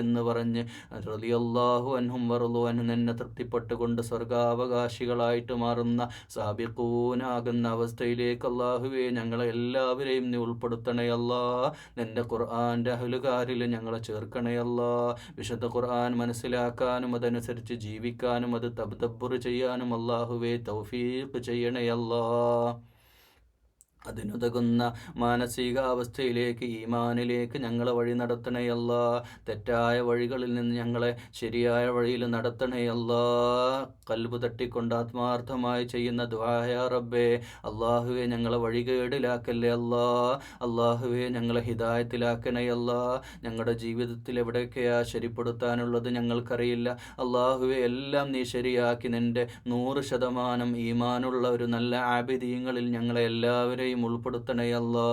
Speaker 1: എന്ന് പറഞ്ഞ് റളിയല്ലാഹു അൻഹും വറളു അൻഹു നിന്നെ തൃപ്തിപ്പെട്ടുകൊണ്ട് സ്വർഗാവകാശികളായിട്ട് മാറുന്ന സാബിഖൂനാകുന്ന അവസ്ഥയിലേക്ക് അള്ളാഹുവേ ഞങ്ങളെ എല്ലാവരെയും നീ ഉൾപ്പെടുത്തണേ അല്ലാ. നിൻ്റെ ഖുർആൻ്റെ അഹ്ലുകാരിൽ ഞങ്ങളെ ചേർക്കണേ അല്ലാ. വിശുദ്ധ ഖുർആൻ മനസ്സിലാക്കാനും അതനുസരിച്ച് ജീവിക്കാനും അത് തദബ്ബുർ ചെയ്യാനും അല്ലാഹുവേ തൗഫീഖ് ചെയ്യണേ അല്ലാ. അതിനുതകുന്ന മാനസികാവസ്ഥയിലേക്ക് ഈമാനിലേക്ക് ഞങ്ങളെ വഴി നടത്തണയല്ല. തെറ്റായ വഴികളിൽ നിന്ന് ഞങ്ങളെ ശരിയായ വഴിയിൽ നടത്തണയല്ല. കൽബ് തട്ടിക്കൊണ്ട് ആത്മാർത്ഥമായി ചെയ്യുന്ന ദുആയ റബ്ബേ, അള്ളാഹുവെ ഞങ്ങളെ വഴികേടിലാക്കല്ലേ അല്ലാ. അള്ളാഹുവെ ഞങ്ങളെ ഹിദായത്തിലാക്കണയല്ല. ഞങ്ങളുടെ ജീവിതത്തിൽ എവിടെയൊക്കെയാ ശരിപ്പെടുത്താനുള്ളത് ഞങ്ങൾക്കറിയില്ല. അള്ളാഹുവെ എല്ലാം നീ ശരിയാക്കി നിൻ്റെ 100% ഈമാനുള്ള ഒരു നല്ല ആബിദീങ്ങളിൽ ഞങ്ങളെ എല്ലാവരെയും ഉൾപ്പെടുത്തണേ അല്ലാ.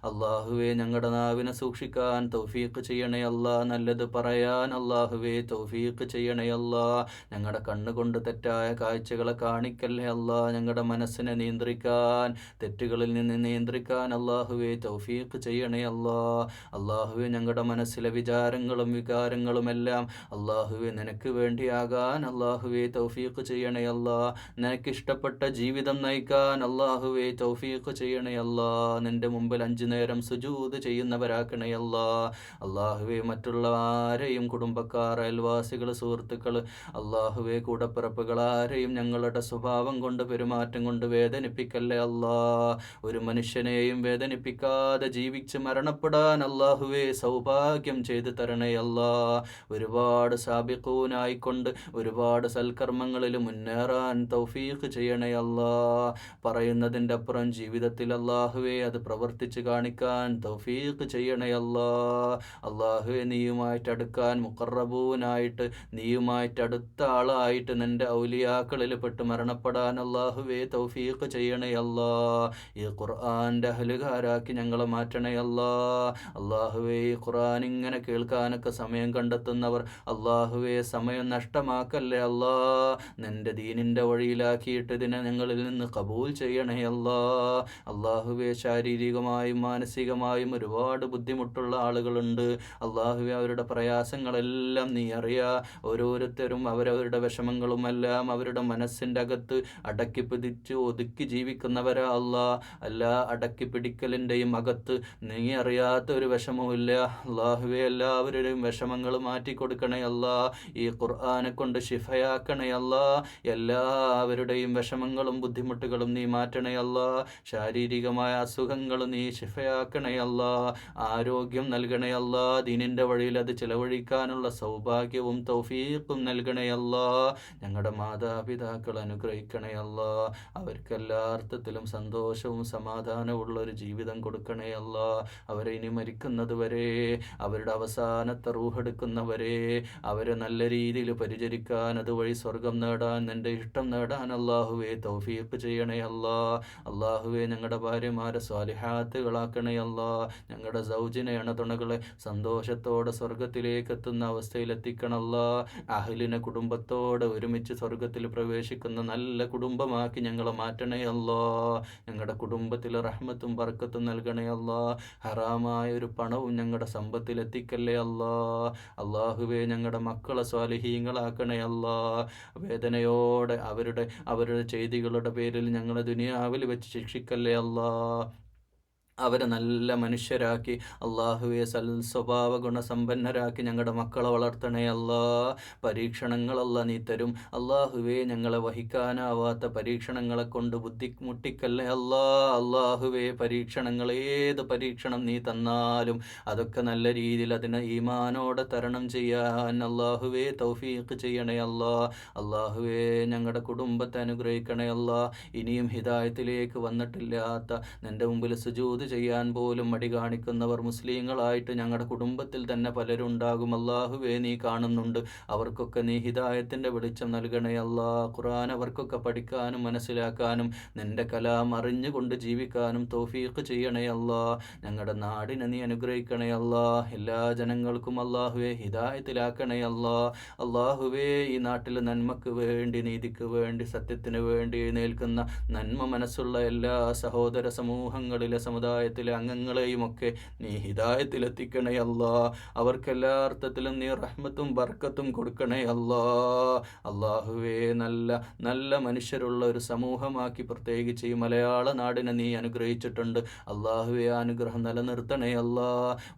Speaker 1: അള്ളാഹുവെ ഞങ്ങളുടെ നാവിനെ സൂക്ഷിക്കാൻ തൗഫീഖ് ചെയ്യണേ അല്ലാ. നല്ലത് പറയാൻ അള്ളാഹുവെ തൗഫീഖ് ചെയ്യണേ അല്ലാ. ഞങ്ങളുടെ കണ്ണുകൊണ്ട് തെറ്റായ കാഴ്ചകളെ കാണിക്കല്ലേ അല്ലാ. ഞങ്ങളുടെ മനസ്സിനെ നിയന്ത്രിക്കാൻ, തെറ്റുകളിൽ നിന്ന് നിയന്ത്രിക്കാൻ അള്ളാഹുവെ തൗഫീഖ് ചെയ്യണേ അല്ലാ. അള്ളാഹുവെ ഞങ്ങളുടെ മനസ്സിലെ വിചാരങ്ങളും വികാരങ്ങളും എല്ലാം അള്ളാഹുവെ നിനക്ക് വേണ്ടിയാകാൻ അള്ളാഹുവെ തൗഫീഖ് ചെയ്യണേ അല്ലാ. നിനക്കിഷ്ടപ്പെട്ട ജീവിതം നയിക്കാൻ അള്ളാഹുവെ തൗഫീഖ് ചെയ്യണേ അല്ലാ. നിന്റെ മുമ്പിൽ 5 നേരം സുജൂദ് ചെയ്യുന്നവരാക്കണേ അല്ലാ. അള്ളാഹുവെ മറ്റുള്ള ആരെയും കുടുംബക്കാർ, അയൽവാസികൾ, സുഹൃത്തുക്കൾ, അള്ളാഹുവെ കൂടപ്പിറപ്പുകൾ ആരെയും ഞങ്ങളുടെ സ്വഭാവം കൊണ്ട് പെരുമാറ്റം കൊണ്ട് വേദനിപ്പിക്കല്ലേ അല്ലാ. ഒരു മനുഷ്യനെയും വേദനിപ്പിക്കാതെ ജീവിച്ച് മരണപ്പെടാൻ അള്ളാഹുവെ സൗഭാഗ്യം ചെയ്തു തരണേ അല്ലാ. ഒരുപാട് സാബിഖൂനായിക്കൊണ്ട് ഒരുപാട് സൽക്കർമ്മങ്ങളിൽ മുന്നേറാൻ തൗഫീഖ് ചെയ്യണേ അല്ലാ. പറയുന്നതിൻ്റെ അപ്പുറം ജീവിതത്തിൽ അള്ളാഹുവെ അത് പ്രവർത്തിച്ച് കാണിക്കാൻ തൗഫീഖ് ചെയ്യണേ അല്ലാ. അള്ളാഹുവെ നീയുമായിട്ട് അടുക്കാൻ മുഖറബൂനായിട്ട് നീയുമായിട്ട് അടുത്ത ആളായിട്ട് നിൻ്റെ ഔലിയാക്കളിൽ പെട്ട് മരണപ്പെടാൻ അള്ളാഹുവെ തൗഫീഖ് ചെയ്യണേ അല്ലാ. ഈ ഖുർആൻ്റെ അഹ്ലുകാരാക്കി ഞങ്ങളെ മാറ്റണേ അല്ലാ. അള്ളാഹുവെ ഈ ഖുർആൻ ഇങ്ങനെ കേൾക്കാനൊക്കെ സമയം കണ്ടെത്തുന്നവർ അള്ളാഹുവെ സമയം നഷ്ടമാക്കല്ലേ അല്ലാ. നിൻ്റെ ദീനിൻ്റെ വഴിയിലാക്കിയിട്ട് ഇതിനെ ഞങ്ങളിൽ നിന്ന് കബൂൽ ചെയ്യണേ അല്ലാ. അള്ളാഹുവെ ശാരീരികമായും മാനസികമായും ഒരുപാട് ബുദ്ധിമുട്ടുള്ള ആളുകളുണ്ട്. അള്ളാഹുവെ അവരുടെ പ്രയാസങ്ങളെല്ലാം നീ അറിയാ. ഓരോരുത്തരും അവരവരുടെ വിഷമങ്ങളുമെല്ലാം അവരുടെ മനസ്സിൻ്റെ അകത്ത് അടക്കി പിടിച്ച് ഒതുക്കി ജീവിക്കുന്നവരാ അല്ലാ. എല്ലാ അടക്കി പിടിക്കലിൻ്റെയും അകത്ത് നീ അറിയാത്ത ഒരു വിഷമവുമില്ല. അള്ളാഹുവെ എല്ലാവരുടെയും വിഷമങ്ങൾ മാറ്റിക്കൊടുക്കണേ അല്ലാ. ഈ ഖുർആനെ കൊണ്ട് ശിഫയാക്കണേ അല്ലാ. എല്ലാവരുടെയും വിഷമങ്ങളും ബുദ്ധിമുട്ടുകളും നീ മാറ്റണേ അല്ലാ. ശാരീരികമായ അസുഖങ്ങൾ നീ ശിഫയാക്കണേ അല്ലാ. ആരോഗ്യം നൽകണേ അല്ലാ. ദീനിൻ്റെ വഴിയിൽ അത് ചിലവഴിക്കാനുള്ള സൗഭാഗ്യവും തൗഫീഖും നൽകണേ അല്ലാ. ഞങ്ങളുടെ മാതാപിതാക്കൾ അനുഗ്രഹിക്കണേ അല്ലാ. അവർക്കെല്ലാ അർത്ഥത്തിലും സന്തോഷവും സമാധാനമുള്ള ഒരു ജീവിതം കൊടുക്കണേ അല്ലാ. അവരെ ഇനി മരിക്കുന്നത് വരെ, അവരുടെ അവസാനത്തെ റൂഹെടുക്കുന്നവരെ അവരെ നല്ല രീതിയിൽ പരിചരിക്കാൻ, അതുവഴി സ്വർഗം നേടാൻ, നിൻ്റെ ഇഷ്ടം നേടാൻ അല്ലാഹുവെ തൗഫീഖ് ചെയ്യണേ അല്ലാ. അല്ലാഹുവെ ഞങ്ങളുടെ ഭാര്യമാരെ സ്വാലിഹാത്തുകളാക്കണേ അല്ലാ. ഞങ്ങളുടെ സൗജിനെ അണതുണകളെ സന്തോഷത്തോടെ സ്വർഗത്തിലേക്ക് എത്തുന്ന അവസ്ഥയിലെത്തിക്കണല്ലാ. അഹ്ലിനെ കുടുംബത്തോടെ ഒരുമിച്ച് സ്വർഗത്തിൽ പ്രവേശിക്കുന്ന നല്ല കുടുംബമാക്കി ഞങ്ങളെ മാറ്റണേ അല്ലാ. ഞങ്ങളുടെ കുടുംബത്തിൽ റഹ്മത്തും ബർക്കത്തും നൽകണേ അല്ലാ. ഹറാമായ ഒരു പണവും ഞങ്ങളുടെ സമ്പത്തിലെത്തിക്കല്ലേ അല്ലാ. അള്ളാഹുവെ ഞങ്ങളുടെ മക്കളെ സ്വാലിഹീങ്ങളാക്കണേ അല്ലാ. വേദനയോടെ അവരുടെ ചെയ്തികളുടെ പേരിൽ ഞങ്ങളെ ദുനിയാവിൽ വെച്ച് ശിക്ഷിക്കല്ലേ അല്ലാ. അവരെ നല്ല മനുഷ്യരാക്കി അള്ളാഹുവെ സ്വഭാവ ഗുണസമ്പന്നരാക്കി ഞങ്ങളുടെ മക്കളെ വളർത്തണേ അല്ലാ. പരീക്ഷണങ്ങളല്ല നീ തരും അള്ളാഹുവെ. ഞങ്ങളെ വഹിക്കാനാവാത്ത പരീക്ഷണങ്ങളെ കൊണ്ട് ബുദ്ധിമുട്ടിക്കല്ലേ അല്ലാ. അള്ളാഹുവെ പരീക്ഷണങ്ങൾ, ഏത് പരീക്ഷണം നീ തന്നാലും അതൊക്കെ നല്ല രീതിയിൽ അതിനെ ഈമാനോടെ തരണം ചെയ്യാൻ അള്ളാഹുവെ തൗഫീഖ് ചെയ്യണേ അല്ലാ. അള്ളാഹുവെ ഞങ്ങളുടെ കുടുംബത്തെ അനുഗ്രഹിക്കണേ അല്ലാ. ഇനിയും ഹിദായത്തിലേക്ക് വന്നിട്ടില്ലാത്ത, നിൻ്റെ മുമ്പിൽ സുജൂദ് ചെയ്യാൻ പോലും മടി കാണിക്കുന്നവർ മുസ്ലിങ്ങളായിട്ട് ഞങ്ങളുടെ കുടുംബത്തിൽ തന്നെ പലരുണ്ടാകും. അല്ലാഹുവേ നീ കാണുന്നുണ്ട്. അവർക്കൊക്കെ നീ ഹിദായത്തിൻ്റെ വെളിച്ചം നൽകണേ അല്ലാ. ഖുർആൻ അവർക്കൊക്കെ പഠിക്കാനും മനസ്സിലാക്കാനും നിൻ്റെ കലാം അറിഞ്ഞുകൊണ്ട് ജീവിക്കാനും തൗഫീഖ് ചെയ്യണേ അല്ലാ. ഞങ്ങളുടെ നാടിനെ നീ അനുഗ്രഹിക്കണേ അല്ലാ. എല്ലാ ജനങ്ങൾക്കും അല്ലാഹുവേ ഹിദായത്തിലാക്കണേ അല്ലാ. അല്ലാഹുവേ ഈ നാട്ടിൽ നന്മക്ക് വേണ്ടി, നീതിക്ക് വേണ്ടി, സത്യത്തിന് വേണ്ടി എഴുന്നേൽക്കുന്ന നന്മ മനസ്സുള്ള എല്ലാ സഹോദര സമൂഹങ്ങളിലെ സമുദായ സമുദായത്തിലെ അംഗങ്ങളെയും ഒക്കെ നീ ഹിദായത്തിലെത്തിക്കണേ അല്ലാ. അവർക്കെല്ലാ അർത്ഥത്തിലും നീ റഹ്മത്തും ബർക്കത്തും കൊടുക്കണേ അല്ലാ. അള്ളാഹുവേ, നല്ല നല്ല മനുഷ്യരുള്ള ഒരു സമൂഹമാക്കി പ്രത്യേകിച്ച് ഈ മലയാള നാടിനെ നീ അനുഗ്രഹിച്ചിട്ടുണ്ട്. അള്ളാഹുവേ, അനുഗ്രഹം നിലനിർത്തണേ അല്ലാ.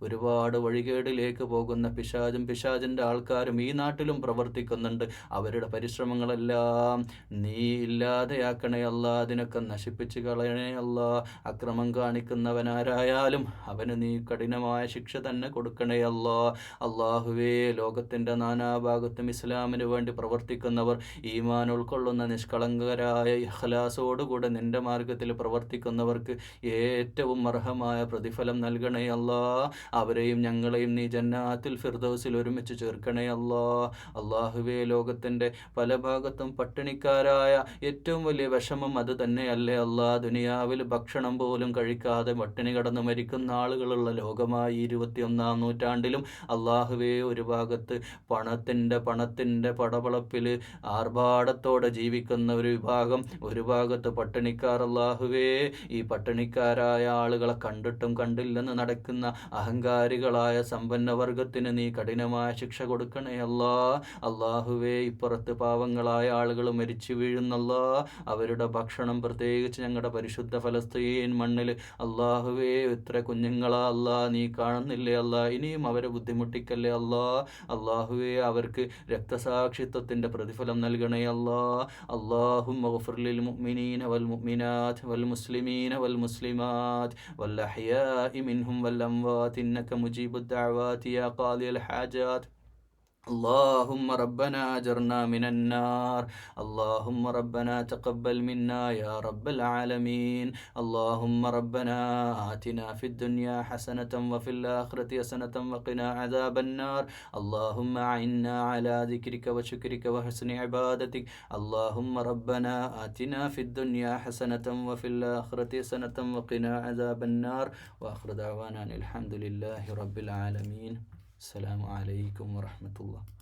Speaker 1: ഒരുപാട് വഴികേടിലേക്ക് പോകുന്ന പിശാചിൻ്റെ ആൾക്കാരും ഈ നാട്ടിലും പ്രവർത്തിക്കുന്നുണ്ട്. അവരുടെ പരിശ്രമങ്ങളെല്ലാം നീ ഇല്ലാതെയാക്കണേ അല്ലാ. അതിനൊക്കെ നശിപ്പിച്ച് കളയണേ അല്ലാ. അക്രമം കാണിക്കുന്നവനാരായാലും അവന് നീ കഠിനമായ ശിക്ഷ തന്നെ കൊടുക്കണേ അല്ലാ. അള്ളാഹുവേ, ലോകത്തിൻ്റെ നാനാഭാഗത്തും ഇസ്ലാമിന് വേണ്ടി പ്രവർത്തിക്കുന്നവർ, ഈമാൻ ഉൾക്കൊള്ളുന്ന നിഷ്കളങ്കരായ ഇഖ്ലാസോടുകൂടെ നിന്റെ മാർഗത്തിൽ പ്രവർത്തിക്കുന്നവർക്ക് ഏറ്റവും അർഹമായ പ്രതിഫലം നൽകണേ അല്ലാ. അവരെയും ഞങ്ങളെയും നീ ജന്നാത്തുൽ ഫിർദൗസിൽ ഒരുമിച്ച് ചേർക്കണേ അല്ലാ. അള്ളാഹുവേ, ലോകത്തിൻ്റെ പല ഭാഗത്തും പട്ടിണിക്കാരായ ഏറ്റവും വലിയ വിഷമം അത് തന്നെയല്ലേ അല്ലാ. ദുനിയാവിൽ ഭക്ഷണം പോലും കഴിക്കാതെ പട്ടിണി കടന്ന് മരിക്കുന്ന ആളുകളുള്ള ലോകമായി 21-ാം നൂറ്റാണ്ടിലും അള്ളാഹുവേ, ഒരു ഭാഗത്ത് പണത്തിൻ്റെ പടപളപ്പിൽ ആർഭാടത്തോടെ ജീവിക്കുന്ന ഒരു വിഭാഗം, ഒരു ഭാഗത്ത് പട്ടിണിക്കാർ. അള്ളാഹുവേ, ഈ പട്ടിണിക്കാരായ ആളുകളെ കണ്ടിട്ടും കണ്ടില്ലെന്ന് നടക്കുന്ന അഹങ്കാരികളായ സമ്പന്നവർഗത്തിന് നീ കഠിനമായ ശിക്ഷ കൊടുക്കണേ അല്ലാ. അള്ളാഹുവേ, ഇപ്പുറത്ത് പാവങ്ങളായ ആളുകൾ മരിച്ചു വീഴുന്നല്ലാ. അവരുടെ ഭക്ഷണം, പ്രത്യേകിച്ച് ഞങ്ങളുടെ പരിശുദ്ധ ഫലസ്തീൻ മണ്ണിൽ അള്ളാഹുവേ, എത്ര കുഞ്ഞുങ്ങളാ അല്ലാ, നീ കാണുന്നില്ലേ അല്ലാ. ഇനിയും അവരെ ബുദ്ധിമുട്ടിക്കല്ലേ അല്ലാ. അള്ളാഹുവേ, അവർക്ക് രക്തസാക്ഷിത്വത്തിൻ്റെ പ്രതിഫലം നൽകണേ അല്ലാ. അല്ലാഹുമ്മ ഗ്ഫിർ ലിൽ മുഅ്മിനീന വൽ മുഅ്മിനാത്ത് വൽ മുസ്ലിമീന വൽ മുസ്ലിമാത്ത് വൽ അഹ്യാഇ മിൻഹും വൽ അംവാത്ത് ഇന്നക മുജീബുദ് ദഅവാതി യാ ഖാദിയൽ ഹാജാത്ത്. اللهم ربنا أجرنا من النار. اللهم ربنا تقبل منا يا رب العالمين. اللهم ربنا آتنا في الدنيا حسنة وفي الآخرة حسنة وقنا عذاب النار. اللهم أعنا على ذكرك وشكرك وحسن عبادتك. اللهم ربنا آتنا في الدنيا حسنة وفي الآخرة حسنة وقنا عذاب النار. وآخر دعوانا الحمد لله رب العالمين. السلام عليكم ورحمة الله.